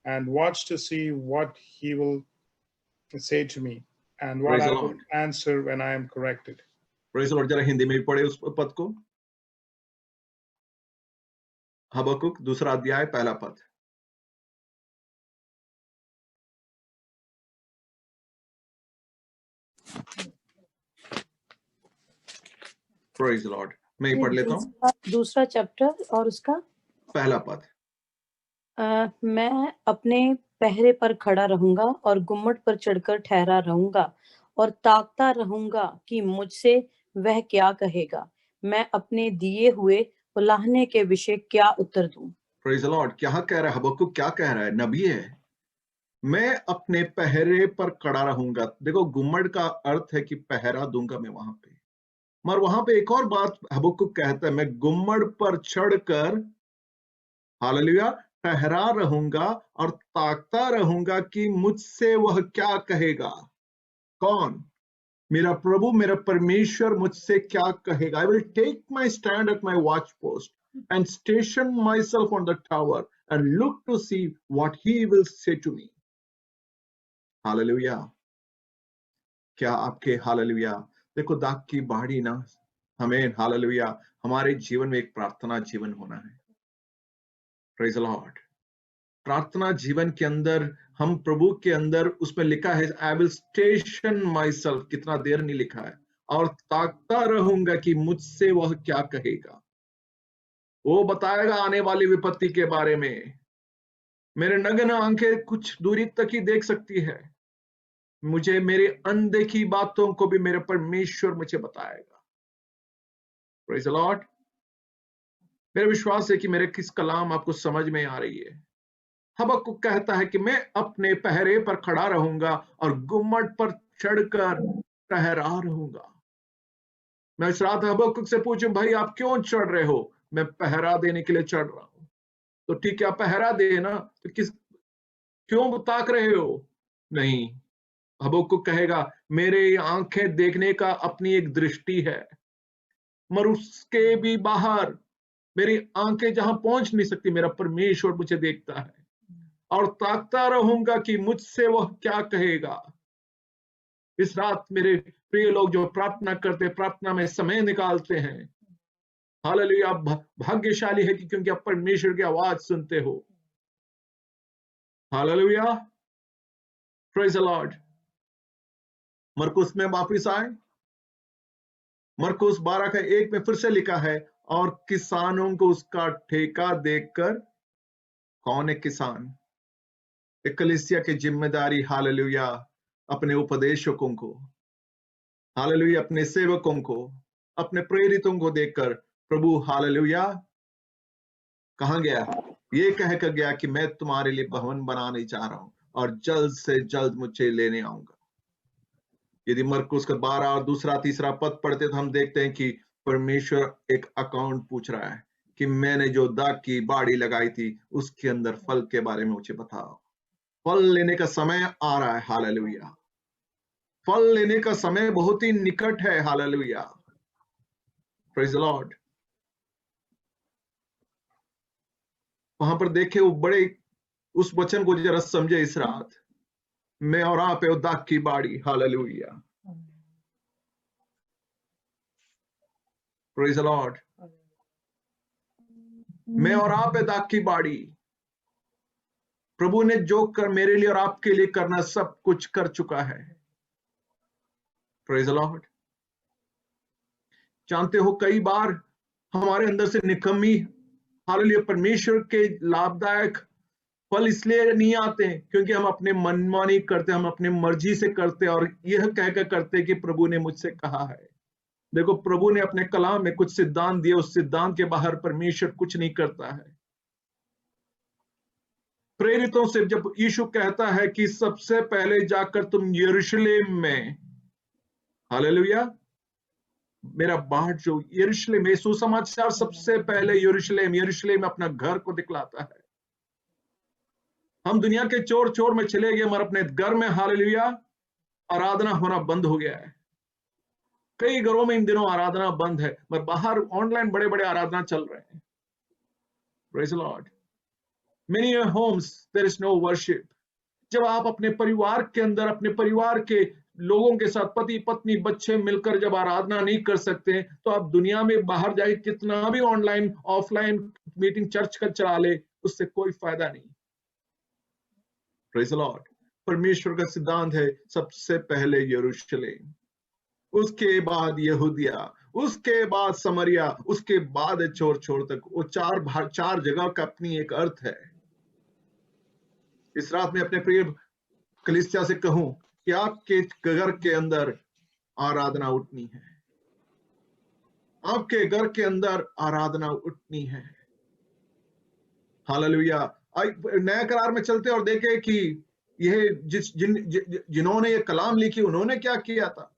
and watch to see what he will say to me and what I will answer when I am corrected. Praise the Lord. जरा हिंदी में भी पढ़े उस पद को। हबक्कुक दूसरा अध्याय पहला पद। Praise the Lord. मैं ही पढ़ लेता हूँ। दूसरा चैप्टर और उसका पहला पद। मैं अपने पहरे पर खड़ा रहूंगा और गुम्मट पर चढ़कर ठहरा रहूंगा और ताकता रहूंगा कि मुझसे वह क्या कहेगा। मैं अपने दिए हुए उलाहने के विषय क्या उत्तर दूं। Praise the Lord. क्या कह रहा है हबक्कुक? क्या कह रहा है? नबी है। मैं अपने पहरे पर खड़ा रहूंगा। देखो, गुम्मट का अर्थ है कि पहरा दूंगा मैं वहां पे। मगर वहां पे एक और बात हबक्कुक कहता है, मैं गुम्मट पर चढ़कर हालेलुया ठहरा रहूंगा और ताकता रहूंगा कि मुझसे वह क्या कहेगा। कौन? मेरा प्रभु, मेरा परमेश्वर मुझसे क्या कहेगा। I will take my stand at my watch post and station myself on the tower and look to see what he will say to me. Hallelujah. क्या आपके हालेलुया। देखो, दाग की बाड़ी ना हमें हालेलुया हमारे जीवन में एक प्रार्थना जीवन होना है। Praise the Lord. प्रार्थना जीवन के अंदर हम प्रभु के अंदर, उसमें लिखा है I will station my self, कितना देर नहीं लिखा है, और ताकता रहूंगा कि मुझसे वह क्या कहेगा। वो बताएगा आने वाली विपत्ति के बारे में। मेरे नग्न आंखें कुछ दूरी तक ही देख सकती है, मुझे मेरी अनदेखी बातों को भी मेरे परमेश्वर मुझे बताएगा। Praise the Lord. मेरा विश्वास है कि मेरे किस कलाम आपको समझ में आ रही है। हबक्कुक कहता है कि मैं अपने पहरे पर खड़ा रहूंगा और गुम्मट पर चढ़कर ठहरा रहूंगा। मैं इस रात हबक्कुक से पूछूं, भाई आप क्यों चढ़ रहे हो? मैं पहरा देने के लिए चढ़ रहा हूं। तो ठीक है, आप पहरा देना, तो क्यों ताक रहे हो? नहीं, हबक्कुक कहेगा मेरे आंखें देखने का अपनी एक दृष्टि है, मगर उसके भी बाहर मेरी आंखें जहां पहुंच नहीं सकती, मेरा परमेश्वर मुझे देखता है और ताकता रहूंगा कि मुझसे वह क्या कहेगा। इस रात मेरे प्रिय लोग जो प्रार्थना करते, प्रार्थना में समय निकालते हैं, हालेलुया, भाग्यशाली है कि क्योंकि आप परमेश्वर की आवाज सुनते हो। Hallelujah, praise the Lord. मरकुस में वापिस आए। मरकुस 12:1 में फिर से लिखा है, और किसानों को उसका ठेका देकर, कौन है किसान? कलीसिया की जिम्मेदारी, हालेलुया, अपने उपदेशकों को, हालेलुया, अपने सेवकों को, अपने प्रेरितों को देखकर प्रभु हालेलुया कहां गया? ये कहकर गया कि मैं तुम्हारे लिए भवन बनाने जा रहा हूं और जल्द से जल्द मुझे लेने आऊंगा। यदि मरकुस का 12 और दूसरा तीसरा पद पढ़ते तो हम देखते हैं कि परमेश्वर एक अकाउंट पूछ रहा है कि मैंने जो दाग की बाड़ी लगाई थी उसके अंदर फल के बारे में मुझे बताओ। फल लेने का समय आ रहा है। हालेलुया, फल लेने का समय बहुत ही निकट है। Hallelujah, praise the Lord. वहां पर देखे वो बड़े, उस वचन को जरा समझे इस रात। मैं और आप है दाग की बाड़ी। Hallelujah, praise the Lord. मैं और आप है दाग की बाड़ी। प्रभु ने जो कर मेरे लिए और आपके लिए करना सब कुछ कर चुका है। Praise the Lord. जानते हो, कई बार हमारे अंदर से निकम्मी, हालेलुया, परमेश्वर के लाभदायक फल इसलिए नहीं आते क्योंकि हम अपने मनमानी करते, हम अपने मर्जी से करते और यह कहकर करते कि प्रभु ने मुझसे कहा है। देखो प्रभु ने अपने कलाम में कुछ सिद्धांत दिए, उस सिद्धांत के बाहर परमेश्वर कुछ नहीं करता है। प्रेरितों से जब यीशु कहता है कि सबसे पहले जाकर तुम यरूशलेम में, हालेलुया, मेरा बाट जो यरूशलेम में, सुसमाचार सबसे पहले यरूशलेम अपना घर को दिखलाता है। हम दुनिया के चोर चोर में चले गए, मगर अपने घर में, हालेलुया, आराधना होना बंद हो गया है। कई घरों में इन दिनों आराधना बंद है, मगर बाहर ऑनलाइन बड़े बड़े आराधना चल रहे हैं। Praise the Lord. Many homes there is no worship. जब आप अपने परिवार के अंदर, अपने परिवार के लोगों के साथ, पति पत्नी बच्चे मिलकर जब आराधना नहीं कर सकते, तो आप दुनिया में बाहर जाके कितना भी ऑनलाइन ऑफलाइन मीटिंग चर्च का चला ले, उससे कोई फायदा नहीं। Praise the Lord. परमेश्वर का सिद्धांत है सबसे पहले यरूशलेम, उसके बाद यहूदिया, उसके बाद समरिया, उसके बाद छोर छोर तक। वो चार जगह का अपनी एक अर्थ है। इस रात में अपने प्रिय कलीसिया से कहूं कि आपके घर के अंदर आराधना उठनी है, आपके घर के अंदर आराधना उठनी है। हालेलुया। नया करार में चलते और देखे कि यह जिन्होंने ये कलाम लिखी, उन्होंने क्या किया था,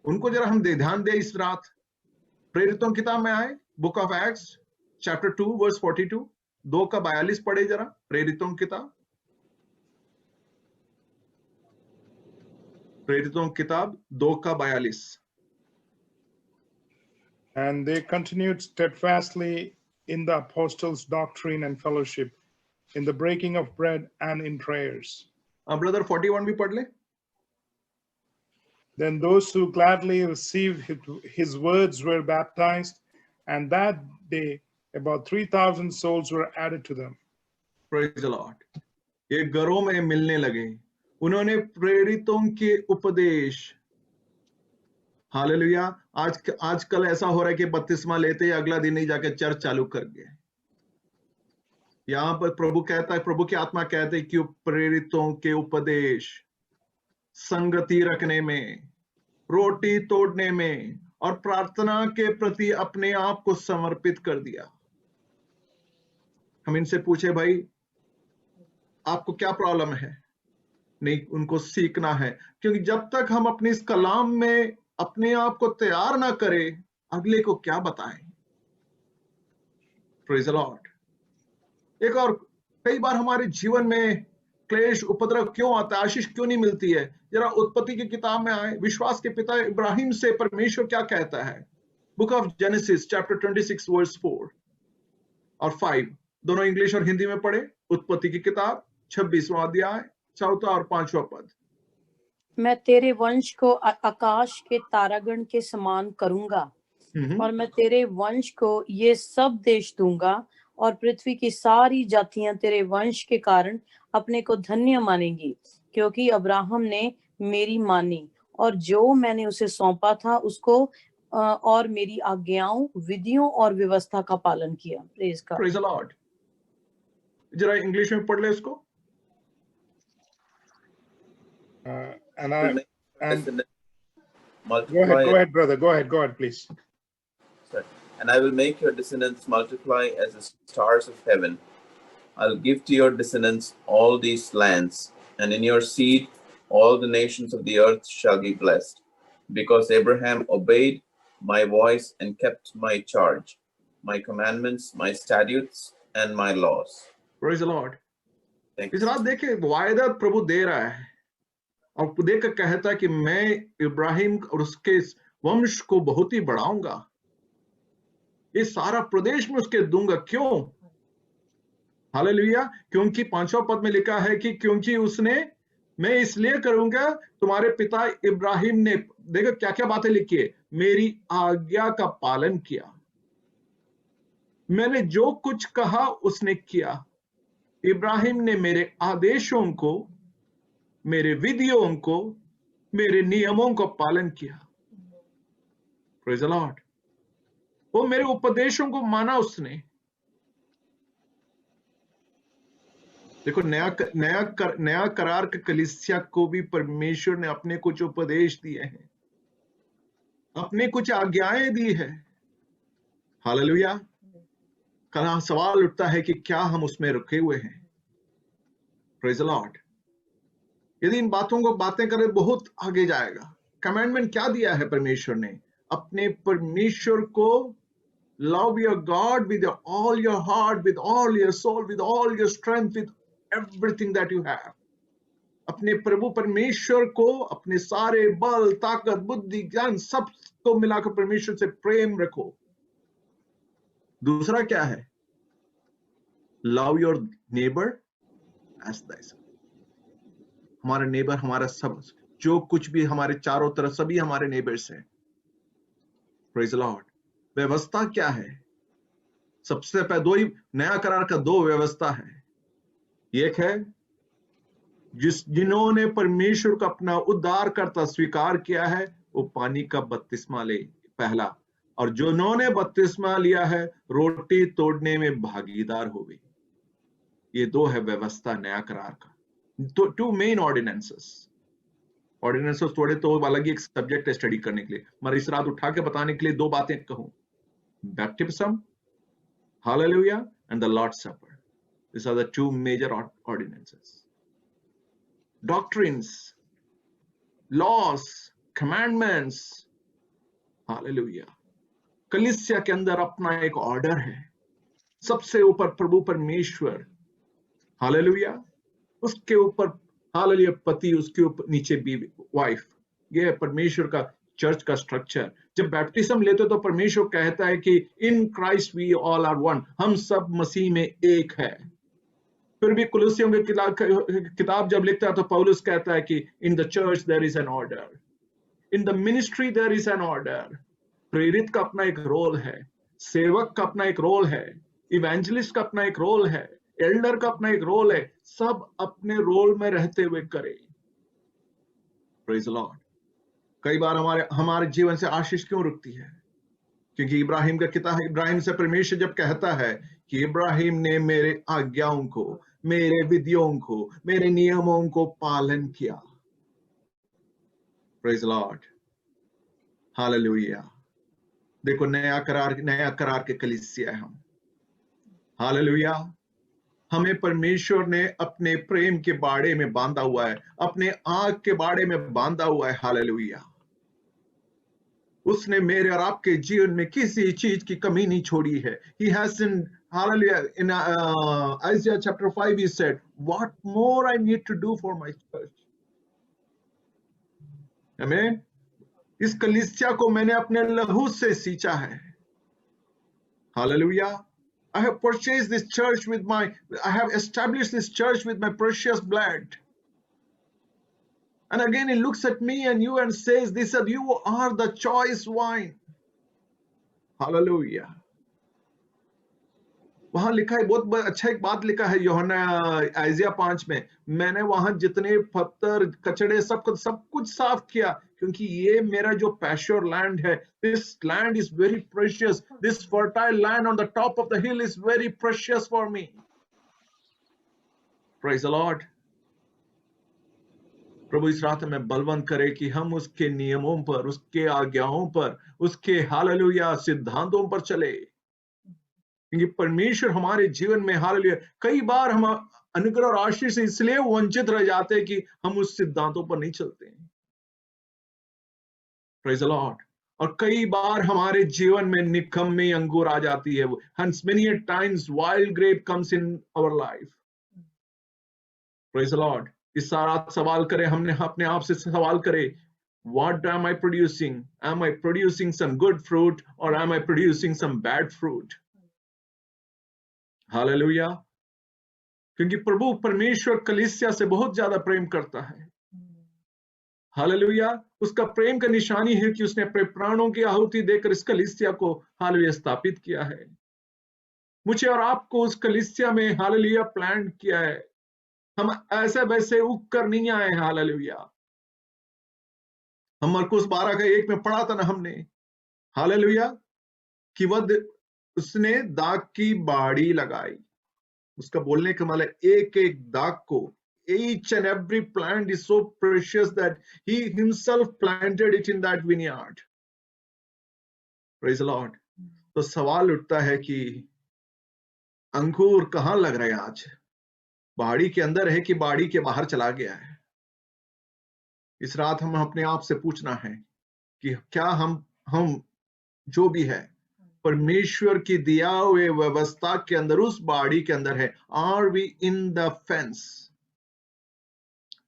उनको जरा हम ध्यान दे इस रात। प्रेरितों की किताब में आए, book of Acts chapter 2 verse 42, 2:42 पढ़े जरा। प्रेरितों की किताब, प्रेरितों की किताब 2:42। And they continued steadfastly in the apostles' doctrine and fellowship, in the breaking of bread and in prayers. Brother 41 भी पढ़ ले। Then those who gladly received his words were baptized, and that day about 3,000 souls were added to them. Praise the Lord. ये घरों में मिलने लगे, उन्होंने प्रेरितों के उपदेश, हालेलुया। आजकल ऐसा हो रहा है कि बपतिस्मा लेते ही अगला दिन ही जाके चर्च चालू कर गए। यहाँ पर प्रभु कहता है, प्रभु की आत्मा कहते है कि प्रेरितों के उपदेश, संगति रखने में, रोटी तोड़ने में और प्रार्थना के प्रति अपने आप को समर्पित कर दिया। हम इनसे पूछे, भाई आपको क्या प्रॉब्लम है? नहीं, उनको सीखना है, क्योंकि जब तक हम अपने इस कलाम में अपने आप को तैयार ना करें, अगले को क्या बताएं। Praise the Lord. एक और, कई बार हमारे जीवन में क्लेश उपद्रव क्यों आता है, आशीष क्यों नहीं मिलती है? जरा उत्पत्ति की किताब में आए, विश्वास के पिता इब्राहिम से परमेश्वर क्या कहता है। Book of Genesis chapter 26 verse 4 और 5, दोनों इंग्लिश और हिंदी में पढ़े। उत्पत्ति की किताब 26वां अध्याय 4 और 5वां पद। मैं तेरे वंश को आकाश के तारागण के समान करूंगा, और मैं तेरे वंश को ये सब देश दूंगा, और पृथ्वी की सारी जातियां तेरे वंश के कारण अपने को धन्य मानेंगी, क्योंकि अब्राहम ने मेरी मानी और जो मैंने उसे सौंपा था उसको और मेरी आज्ञाओं, विधियों और व्यवस्था का पालन किया। Praise God. Praise the Lord. जरा इंग्लिश में पढ़ ले इसको। Go ahead, brother. Go ahead, please. Sorry. And I will make your descendants multiply as the stars of heaven. I'll give to your descendants all these lands, and in your seed all the nations of the earth shall be blessed, because Abraham obeyed my voice and kept my charge, my commandments, my statutes, and my laws. Praise the Lord. Thank you. इस रात देखे वायदा प्रभु दे रहा है, और देख कहता है कि मैं इब्राहिम और उसके वंश को बहुत ही बढ़ाऊंगा, ये सारा प्रदेश में उसके दूंगा। क्यों? हालेलुया। क्योंकि 5वां पद में लिखा है कि क्योंकि उसने, मैं इसलिए करूंगा, तुम्हारे पिता इब्राहिम ने, देखो क्या क्या बातें लिखी है, मेरी आज्ञा का पालन किया, मैंने जो कुछ कहा उसने किया। इब्राहिम ने मेरे आदेशों को, मेरे विधियों को, मेरे नियमों को पालन किया। Praise the Lord. वो मेरे उपदेशों को माना उसने। देखो नया करार के कलीसिया को भी परमेश्वर ने अपने कुछ उपदेश दिए हैं। अपने कुछ आज्ञाएं दी है। हालेलुया। कल सवाल उठता है कि क्या हम उसमें रुके हुए हैं? Praise the Lord. यदि इन बातों को बातें करें बहुत आगे जाएगा। कमांडमेंट क्या दिया है परमेश्वर ने? अपने परमेश्वर को love your God with all your heart, with all your soul, with all your strength, with everything that you have. अपने प्रभु परमेश्वर को अपने सारे बल, ताकत, बुद्धि, ज्ञान सब को मिलाकर परमेश्वर से प्रेम रखो। दूसरा क्या है? Love your neighbor as thyself. हमारा नेबर हमारा सब, जो कुछ भी हमारे चारों तरफ सभी हमारे नेबर्स हैं। Praise the Lord. व्यवस्था क्या है? सबसे पहले दो ही नया करार का दो व्यवस्था है। एक है जिन्होंने परमेश्वर को अपना उद्धारकर्ता स्वीकार किया है वो पानी का बपतिस्मा ले, पहला, और जिन्होंने बपतिस्मा लिया है रोटी तोड़ने में भागीदार हो गई। ये दो है व्यवस्था नया करार का। तो टू मेन ऑर्डिनेंसेस थोड़े तो अलग ही एक सब्जेक्ट है स्टडी करने के लिए, मगर इस रात उठा के बताने के लिए दो बातें कहूं। Baptism, hallelujah, and the Lord's Supper. These are the two major ordinances. Doctrines, laws, commandments, hallelujah. कलीसिया के अंदर अपना एक ऑर्डर है। सबसे ऊपर प्रभु परमेश्वर, हालेलुया, उसके ऊपर हालेलुया पति, उसके ऊपर नीचे बीवी, वाइफ। ये है परमेश्वर का चर्च का स्ट्रक्चर। जब बैप्टिज्म लेते हो तो परमेश्वर कहता है कि in Christ we all are one, हम सब मसीह में एक है। फिर भी कुलुसियों की किताब जब लिखता है तो पौलुस कहता है कि in the church there is an order, in the ministry there is an order. प्रेरित का अपना एक रोल है, सेवक का अपना एक रोल है, इवेंजलिस्ट का अपना एक रोल है, एल्डर का अपना एक रोल है। सब अपने रोल में रहते हुए करे। Praise the Lord. कई बार हमारे जीवन से आशीष क्यों रुकती है? क्योंकि इब्राहिम का किताब, इब्राहिम से परमेश्वर जब कहता है कि इब्राहिम ने मेरे आज्ञाओं को, मेरे विधियों को, मेरे नियमों को पालन किया। Praise the Lord, hallelujah. देखो नया करार के कलीसिया है हम, हालेलुया। हमें परमेश्वर ने अपने प्रेम के बाड़े में बांधा हुआ है, अपने आग के बाड़े में बांधा हुआ है, हालेलुया। उसने मेरे और आपके जीवन में किसी चीज की कमी नहीं छोड़ी है। He hasn't, hallelujah, in Isaiah chapter 5 he said, what more I need to do for my church? Amen. इस कलीसिया को मैंने अपने लहू से सींचा है, hallelujah. I have purchased this church with I have established this church with my precious blood. And again, he looks at me and you and says, "This you are the choice wine." Hallelujah. वहां लिखा है, बहुत अच्छा एक बात लिखा है यूहन्ना आइजिया 5 में, मैंने वहां जितने पत्थर कचड़े सब कुछ साफ किया, क्योंकि ये मेरा जो पैश्योर लैंड है, this land is very precious, this fertile land on the top of the hill is very precious for me. Praise the Lord. प्रभु इस रात में बलवंत करे कि हम उसके नियमों पर, उसके आज्ञाओं पर, उसके हालेलुया सिद्धांतों पर चले, क्योंकि परमेश्वर हमारे जीवन में, हालेलुया, कई बार हम अनुग्रह और आशीष से इसलिए वंचित रह जाते हैं कि हम उस सिद्धांतों पर नहीं चलते हैं। Praise the Lord. और कई बार हमारे जीवन में निकम्मी अंगूर आ जाती है। Hence many a times wild grape comes in our life. Praise the Lord. इस सारा सवाल करें, हमने अपने आप से सवाल करें, what am I producing? Am I producing some good fruit or am I producing some bad fruit? Hallelujah. क्योंकि प्रभु परमेश्वर कलीसिया से बहुत ज्यादा प्रेम करता है, हालेलुया। उसका प्रेम का निशानी है कि उसने अपने प्राणों की आहुति देकर इस कलीसिया को, हालेलुया, स्थापित किया है। मुझे और आपको उस कलीसिया में, हालेलुया, प्लांट किया है। हम ऐसे वैसे उग कर नहीं आए, हालेलुया। हम मरकुस 12:1 में पढ़ा था ना हमने, हालेलुया, कि वह उसने दाग की बाड़ी लगाई। उसका बोलने का मतलब एक एक दाग को, each and every plant is so precious that he himself planted it in that vineyard. Praise the Lord. तो सवाल उठता है कि अंकुर कहाँ लग रहे हैं आज? बाड़ी के अंदर है कि बाड़ी के बाहर चला गया है? इस रात हम अपने आप से पूछना है कि क्या हम जो भी है परमेश्वर की दिया हुए व्यवस्था के अंदर, उस बाड़ी के अंदर है? Are we in the fence?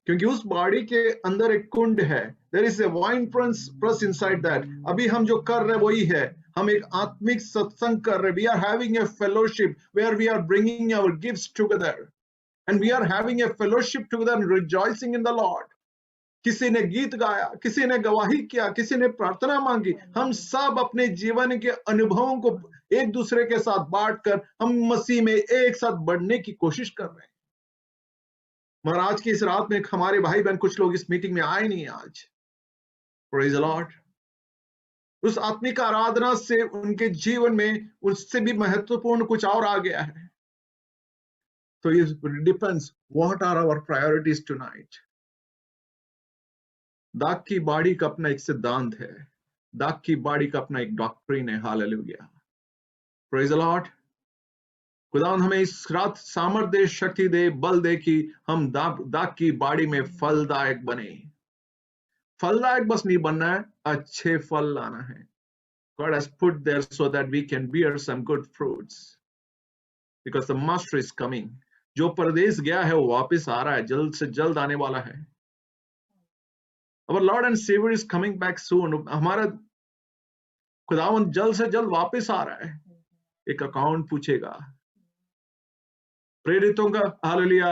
क्योंकि उस बाड़ी के अंदर एक कुंड है, there is a wine press inside that. अभी हम जो कर रहे हैं वही है, हम एक आत्मिक सत्संग कर रहे हैं। We are having a fellowship where we are bringing our gifts together and we are having a fellowship together and rejoicing in the Lord. किसी ने गीत गाया, किसी ने गवाही किया, किसी ने प्रार्थना मांगी। हम सब अपने जीवन के अनुभवों को एक दूसरे के साथ बांटकर हम मसीह में एक साथ बढ़ने की कोशिश कर रहे हैं। मगर आज की इस रात में हमारे भाई बहन कुछ लोग इस मीटिंग में आए नहीं आज। Praise the Lord. उस आत्मिक आराधना से उनके जीवन में उससे भी महत्वपूर्ण कुछ और आ गया है। तो it depends what are our priorities tonight. दाग की बाड़ी का अपना एक सिद्धांत है, दाग की बाड़ी का अपना एक डॉक्ट्रिन है। Hallelujah, praise the Lord. खुदावंद हमें इस रात सामर्थ दे, शक्ति दे, बल दे कि हम दाग की बाड़ी में फलदायक बने। फलदायक बस नहीं बनना है, अच्छे फल लाना है। God has put there so that we can bear some good fruits because the master is coming. जो परदेश गया है वो वापस आ रहा है, जल्द से जल्द आने वाला है। Our Lord and Savior is coming back soon. हमारा खुदावंद जल्द से जल्द वापस आ रहा है। एक अकाउंट पूछेगा प्रेरितों का। हालेलुया,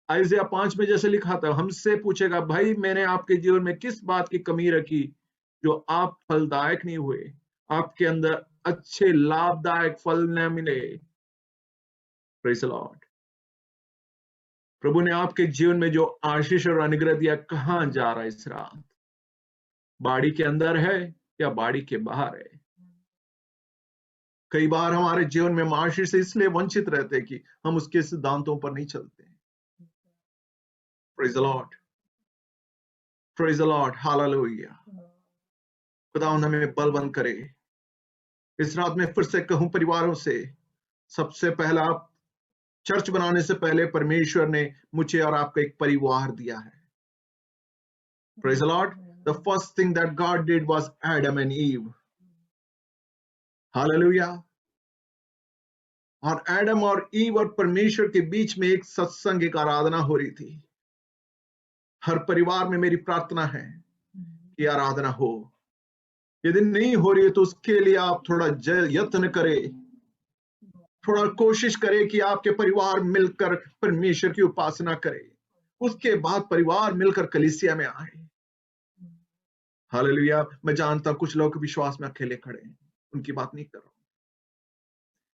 आइज़िया 5 में जैसे लिखा था, हमसे पूछेगा, भाई मैंने आपके जीवन में किस बात की कमी रखी जो आप फलदायक नहीं हुए, आपके अंदर अच्छे लाभदायक फल न मिले। Praise the Lord. प्रभु ने आपके जीवन में जो आशीष और अनुग्रह दिया, कहां जा रहा है इस रात? बाड़ी के अंदर है या बाड़ी के बाहर है? कई बार हमारे जीवन में हम आशीष से इसलिए वंचित रहते हैं कि हम उसके सिद्धांतों पर नहीं चलते। Praise the Lord, praise the Lord, hallelujah. खुदावंद हमें बलवंत करे। इस रात में फिर से कहूं परिवारों से, सबसे पहला चर्च बनाने से पहले परमेश्वर ने मुझे और आपको एक परिवार दिया है। Praise the Lord. The first thing that God did was Adam and ewe. Hallelujah. और एडम और ईव और परमेश्वर के बीच में एक सत्संग, एक आराधना हो रही थी। हर परिवार में मेरी प्रार्थना है कि आराधना हो। यदि नहीं हो रही है तो उसके लिए आप थोड़ा यत्न करें, थोड़ा कोशिश करें कि आपके परिवार मिलकर परमेश्वर की उपासना करे। उसके बाद परिवार मिलकर कलीसिया में आए। हालेलुया। मैं जानता हूं कुछ लोग विश्वास में अकेले खड़े हैं, उनकी बात नहीं कर रहा हूं।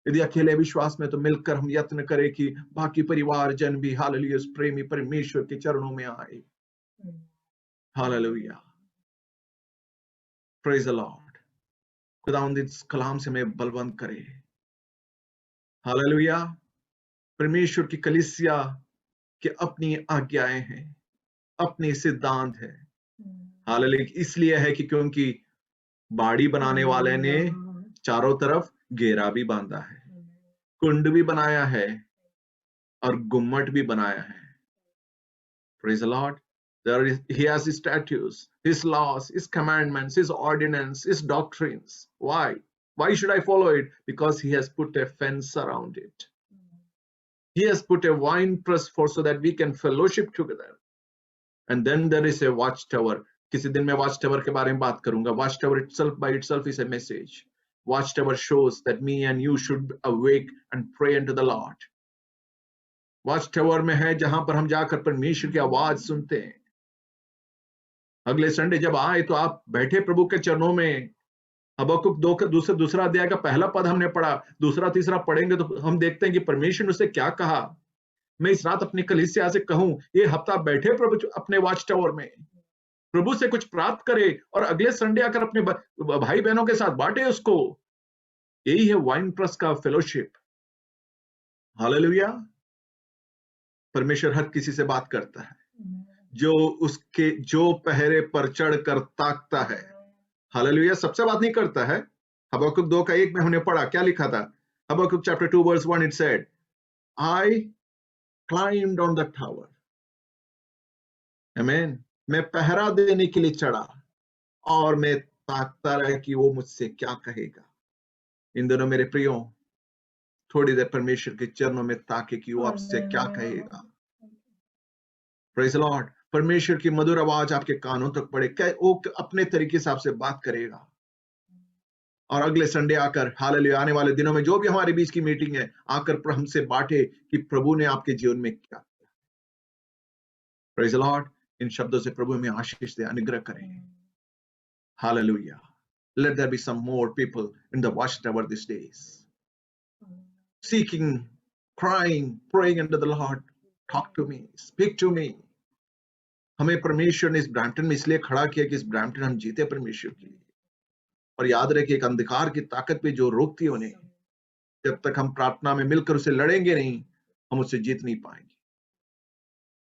यदि अकेले विश्वास में, तो मिलकर हम यत्न करें कि बाकी परिवार जन भी हालेलुया प्रेमी परमेश्वर के चरणों में आए। Hallelujah, praise the Lord. खुदावंद इस कलाम से हमें बलवंत करे। हालेलुया। परमेश्वर की कलीसिया के अपनी आज्ञाएं हैं, अपने सिद्धांत है। हालेलुया। इसलिए है कि क्योंकि बाड़ी बनाने वाले ने चारों तरफ घेरा भी बांधा है, कुंड भी बनाया है और गुम्मट भी बनाया है। Praise the Lord. He has his statutes, his laws, his commandments, his ordinance, his doctrines. Why? Why should I follow it? Because he has put a fence around it. He has put a wine press for so that we can fellowship together. And then there is a watchtower. किसी दिन मैं watchtower के बारे में बात करूंगा. Watchtower itself by itself is a message. Watchtower shows that me and you should awake and pray unto the Lord. Watchtower में है जहां पर हम जाकर परमेश्वर की आवाज सुनते हैं। अगले संडे जब आए तो आप बैठे प्रभु के चरणों में। हबक्कुक 2 का दूसरा अध्याय का पहला पद हमने पढ़ा, दूसरा तीसरा पढ़ेंगे तो हम देखते हैं कि परमेश्वर ने उसे क्या कहा। मैं इस रात अपनी कलीसिया से कहूं, ये हफ्ता बैठे प्रभु अपने वॉच टावर में, प्रभु से कुछ प्राप्त करे और अगले संडे आकर अपने भाई बहनों के साथ बांटे उसको। यही है वाइन प्रेस का फेलोशिप। हालेलुया। परमेश्वर हर किसी से बात करता है जो पहरे पर चढ़कर ताकता है। हालेलुया। सबसे बात नहीं करता है, हबक्कुक 2:1 में हमने पढ़ा, क्या लिखा था? Habakkuk chapter 2 verse 1, it said, I climbed on the tower. Amen. मैं पहरा देने के लिए चढ़ा और मैं ताकता रहा कि वो मुझसे क्या कहेगा। इन दोनों मेरे प्रियो, थोड़ी देर परमेश्वर के चरणों में ताके कि वो आपसे क्या कहेगा। Praise the Lord. परमेश्वर की मधुर आवाज आपके कानों तक पड़े, वो अपने तरीके से आपसे बात करेगा। और अगले संडे आकर, हालेलुया, आने वाले दिनों में जो भी हमारे बीच की मीटिंग है, आकर हमसे बांटे कि प्रभु ने आपके जीवन में क्या किया। Praise the Lord. इन शब्दों से प्रभु में आशीष दे, अनुग्रह करें। Hallelujah. Let there be some more people in the watchtower these days, seeking, crying, praying unto the Lord. Talk to me, speak to me. हमें परमेश्वर ने इस ब्रैम्पटन में इसलिए खड़ा किया कि इस ब्रैम्पटन हम जीते परमेश्वर के लिए। और याद रहे कि एक अंधकार की ताकत पे जो रोकती है उन्हें, जब तक हम प्रार्थना में मिलकर उसे लड़ेंगे नहीं, हम उससे जीत नहीं पाएंगे।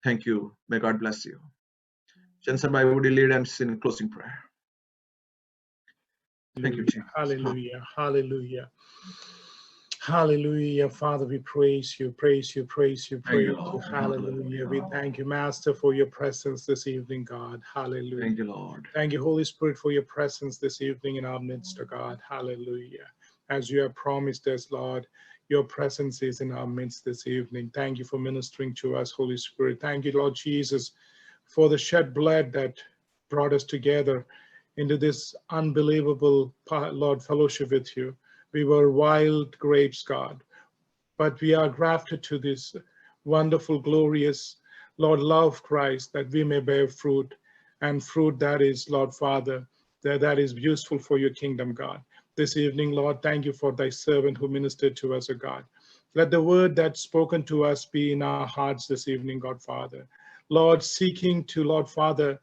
Thank you. May God bless you. Jensen, would you lead us in closing prayer? Thank you, Jesus. Hallelujah. Hallelujah. Hallelujah. Father, we praise you, praise you, praise you, praise you. Hallelujah. We thank you, Master, for your presence this evening, God. Hallelujah. Thank you, Lord. Thank you, Holy Spirit, for your presence this evening in our midst, God. Hallelujah. As you have promised us, Lord, your presence is in our midst this evening. Thank you for ministering to us, Holy Spirit. Thank you, Lord Jesus, for the shed blood that brought us together into this unbelievable, Lord, fellowship with you. We were wild grapes, God, but we are grafted to this wonderful, glorious, Lord, love Christ, that we may bear fruit, and fruit that is, Lord Father, that is useful for your kingdom, God. This evening, Lord, thank you for thy servant who ministered to us, O God. Let the word that's spoken to us be in our hearts this evening, God Father. Lord, seeking to, Lord Father,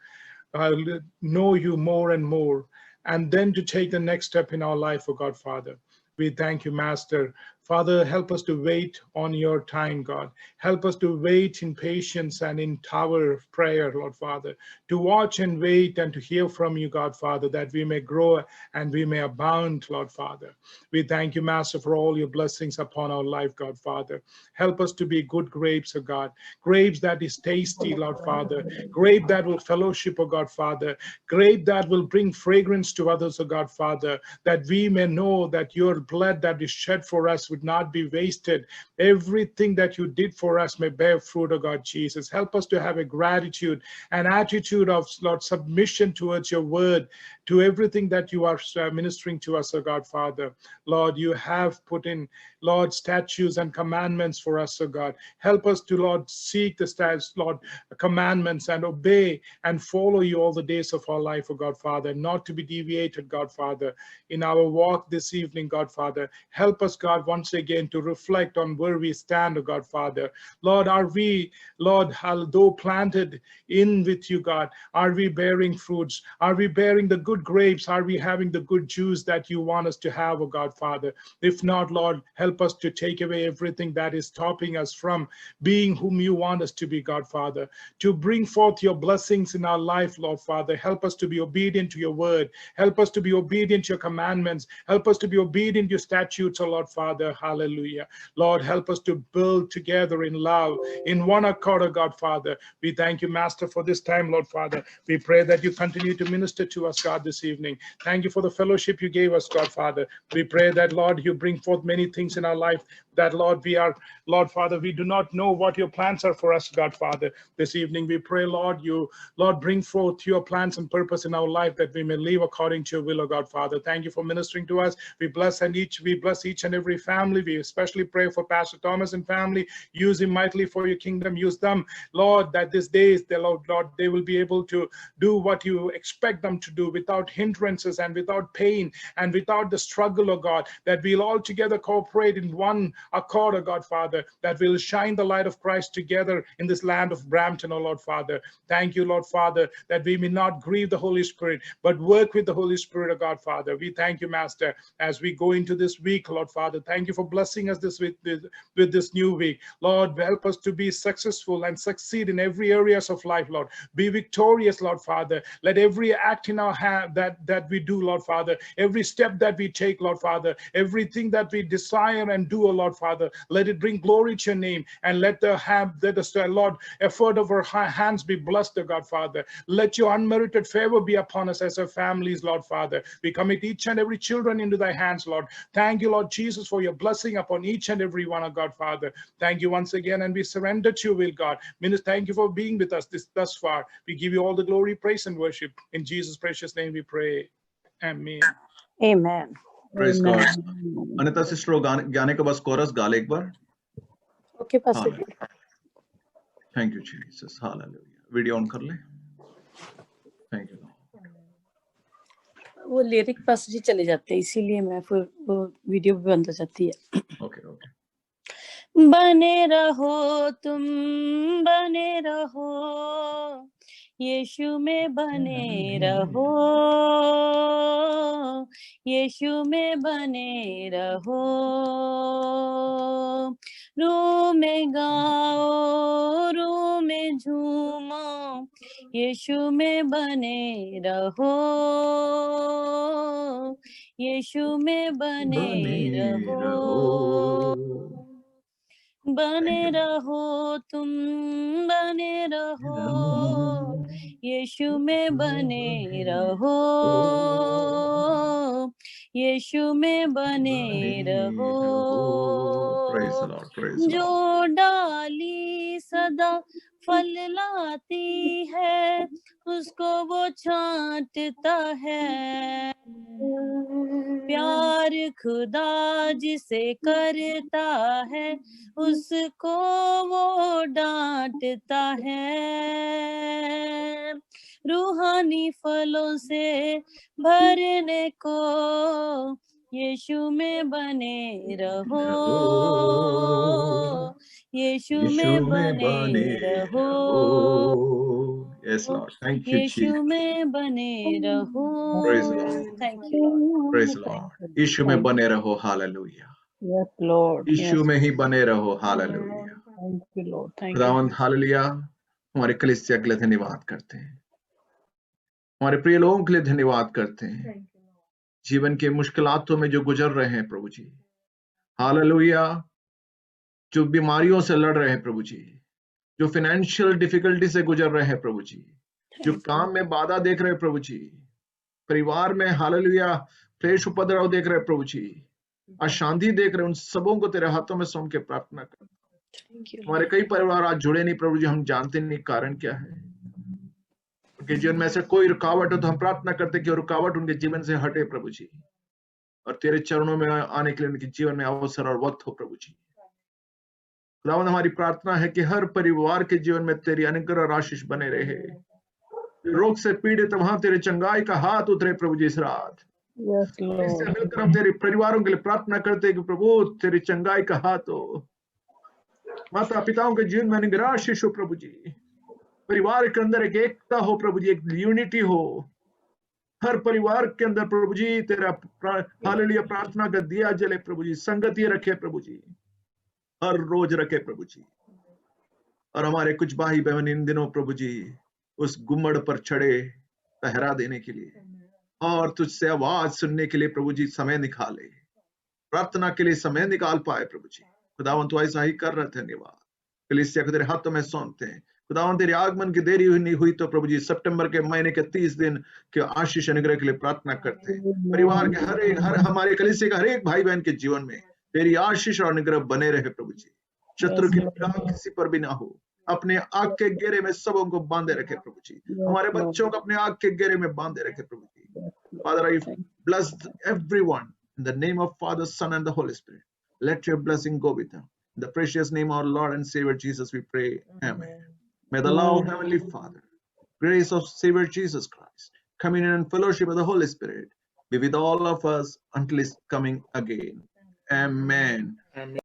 know you more and more, and then to take the next step in our life, O God Father. We thank you, Master. Father, help us to wait on your time, God. Help us to wait in patience and in tower of prayer, Lord Father, to watch and wait and to hear from you, God Father, that we may grow and we may abound, Lord Father. We thank you, Master, for all your blessings upon our life, God Father. Help us to be good grapes, O God, grapes that is tasty, Lord Father, grape that will fellowship, O God Father, grape that will bring fragrance to others, O God Father, that we may know that your blood that is shed for us would not be wasted. Everything that you did for us may bear fruit, O God Jesus. Help us to have a gratitude, an attitude of, Lord, submission towards your word, to everything that you are ministering to us, O God Father. Lord, you have put in, Lord, statutes and commandments for us, O God. Help us to, Lord, seek the statutes, Lord, commandments, and obey and follow you all the days of our life, O God Father, not to be deviated, God Father, in our walk this evening, God Father. Help us, God, once again to reflect on where we stand, O God Father. Lord, are we, Lord, though planted in with you, God, are we bearing fruits? Are we bearing the good grapes? Are we having the good juice that you want us to have, O God Father? If not, Lord, help us to take away everything that is stopping us from being whom you want us to be, God Father, to bring forth your blessings in our life, Lord Father. Help us to be obedient to your word. Help us to be obedient to your commandments. Help us to be obedient to your statutes, O Lord Father. Hallelujah. Lord, help us to build together in love, in one accord, O God Father. We thank you, Master, for this time, Lord Father. We pray that you continue to minister to us, God, this evening. Thank you for the fellowship you gave us, God Father. We pray that, Lord, you bring forth many things in our life that, Lord, we are, Lord Father, we do not know what your plans are for us, God Father. This evening we pray, Lord, you, Lord, bring forth your plans and purpose in our life that we may live according to your will, O God Father. Thank you for ministering to us. We bless each and every family. We especially pray for Pastor Thomas and family. Use him mightily for your kingdom. Use them, Lord, that these days, Lord, they will be able to do what you expect them to do without hindrances and without pain and without the struggle, O God, that we'll all together cooperate in one accord, oh God, Father, that we'll shine the light of Christ together in this land of Brampton, oh Lord, Father. Thank you, Lord, Father, that we may not grieve the Holy Spirit, but work with the Holy Spirit, oh God, Father. We thank you, Master, as we go into this week, Lord, Father. Thank you for blessing us with this new week. Lord, help us to be successful and succeed in every areas of life, Lord. Be victorious, Lord, Father. Let every act in our hand that we do, Lord, Father, every step that we take, Lord, Father, everything that we desire and do, oh Lord, Father, let it bring glory to your name, and let the Lord, effort of our hands be blessed, oh God, Father. Let your unmerited favor be upon us as our families, Lord, Father. We commit each and every children into thy hands, Lord. Thank you, Lord Jesus, for your blessing upon each and every one, oh God, Father. Thank you once again, and we surrender to your will, God. Minister, thank you for being with us thus far. We give you all the glory, praise, and worship. In Jesus' precious name we pray. Amen. Amen. Praise God. Anita sister, गाने का बस coarse गा ले एक बार. Okay, Pastor. Thank you, Jesus. Hallelujah. Video on कर ले. Thank you. वो lyric पास ही चले जाते हैं, इसीलिए मैं फिर वो वीडियो भी बंद हो जाती है. Okay, okay. बने रहो तुम, बने रहो यीशु में, बने रहो यीशु में, बने रहो. रूह में गाओ, रूह में झूमो, यीशु में बने रहो, यीशु में बने रहो. बने रहो तुम, बने रहो यीशु में, बने रहो यीशु में, बने रहो. जो डाली सदा फल लाती है, उसको वो छांटता है. प्यार खुदा जिसे करता है, उसको वो डांटता है. रूहानी फलों से भरने को यीशु में बने रहो, यीशु में बने रहो. Yes, Lord. Thank you, Jesus. यीशु में बने रहो. Praise the Lord. Thank you, Lord. Praise the Lord. यीशु में बने रहो. Hallelujah. Yes, Lord. यीशु में ही बने रहो. Hallelujah. Thank you, Lord. Thank you. खुदावंद हालेलुया. हमारे कलीसिया के लिए धन्यवाद करते हैं, हमारे प्रिय लोगों के लिए धन्यवाद करते हैं, जीवन के मुश्किलातों में जो गुजर रहे हैं प्रभु जी. हालेलुया. जो बीमारियों से लड़ रहे हैं प्रभु जी, जो फाइनेंशियल डिफिकल्टी से गुजर रहे हैं प्रभु जी, जो काम में बाधा देख रहे हैं प्रभु जी, परिवार में हालेलुया क्लेश उपद्रव देख रहे हैं प्रभु जी, अशांति देख रहे हैं, उन सबों को तेरे हाथों में सौंप के प्रार्थना करता हूं. हमारे कई परिवार आज जुड़े नहीं प्रभु जी, हम जानते नहीं कारण क्या है. उनके जीवन में ऐसे कोई रुकावट हो तो हम प्रार्थना करते कि रुकावट उनके जीवन से हटे प्रभु जी, और तेरे चरणों में आने के लिए उनके जीवन में अवसर और वक्त हो प्रभु जी. खुदावंद हमारी प्रार्थना है कि हर परिवार के जीवन में तेरी अनुग्रह और आशीष बने रहे. रोग से पीड़ित वहां तेरे चंगाई का हाथ उतरे प्रभु जी इस रात. इससे मिलकर हम तेरे परिवारों के लिए प्रार्थना करते हैं कि प्रभु तेरी चंगाई का हाथ हो. माता पिताओं के जीवन में अनुग्रह आशीष हो प्रभु जी. परिवार के अंदर एक एकता हो प्रभु जी, एक यूनिटी हो. हर परिवार के अंदर प्रभु जी तेरा हालेलुया प्रार्थना का दिया जले प्रभु जी. संगति रखे प्रभु जी, हर रोज रखे प्रभु जी. और हमारे कुछ भाई बहन इन दिनों प्रभु जी उस गुम्मड़ पर चढ़े पहरा देने के लिए और तुझसे आवाज सुनने के लिए प्रभु जी समय निकाले, प्रार्थना के लिए समय निकाल पाए प्रभु जी. खुदावन तू ऐसा ही कर रहे. धन्यवाद. कलीसिया को तेरे हाथों में सौंपते हैं. खुदावन तेरे आगमन की देरी नहीं हुई तो प्रभु जी सितंबर के महीने के 30 दिन के आशीष अनुग्रह के लिए प्रार्थना करते हैं. परिवार के हर हमारे कलीसिया का हर एक भाई बहन के जीवन में तेरी आशीष और अनुग्रह बने रहे प्रभु जी. शत्रु की निगाह किसी पर भी ना हो. अपने आग के घेरे में सबों को बांधे रखे प्रभु जी. हमारे बच्चों को अपने आग के घेरे में बांधे रखे प्रभु जी. Father, I bless everyone in the name of Father, Son, and the Holy Spirit. Let your blessing go with them. In the precious name of our Lord and Savior Jesus, we pray. Amen. May the love of Heavenly Father, grace of Savior Jesus Christ, communion and fellowship of the Holy Spirit be with all of us until His coming again. Amen. Amen.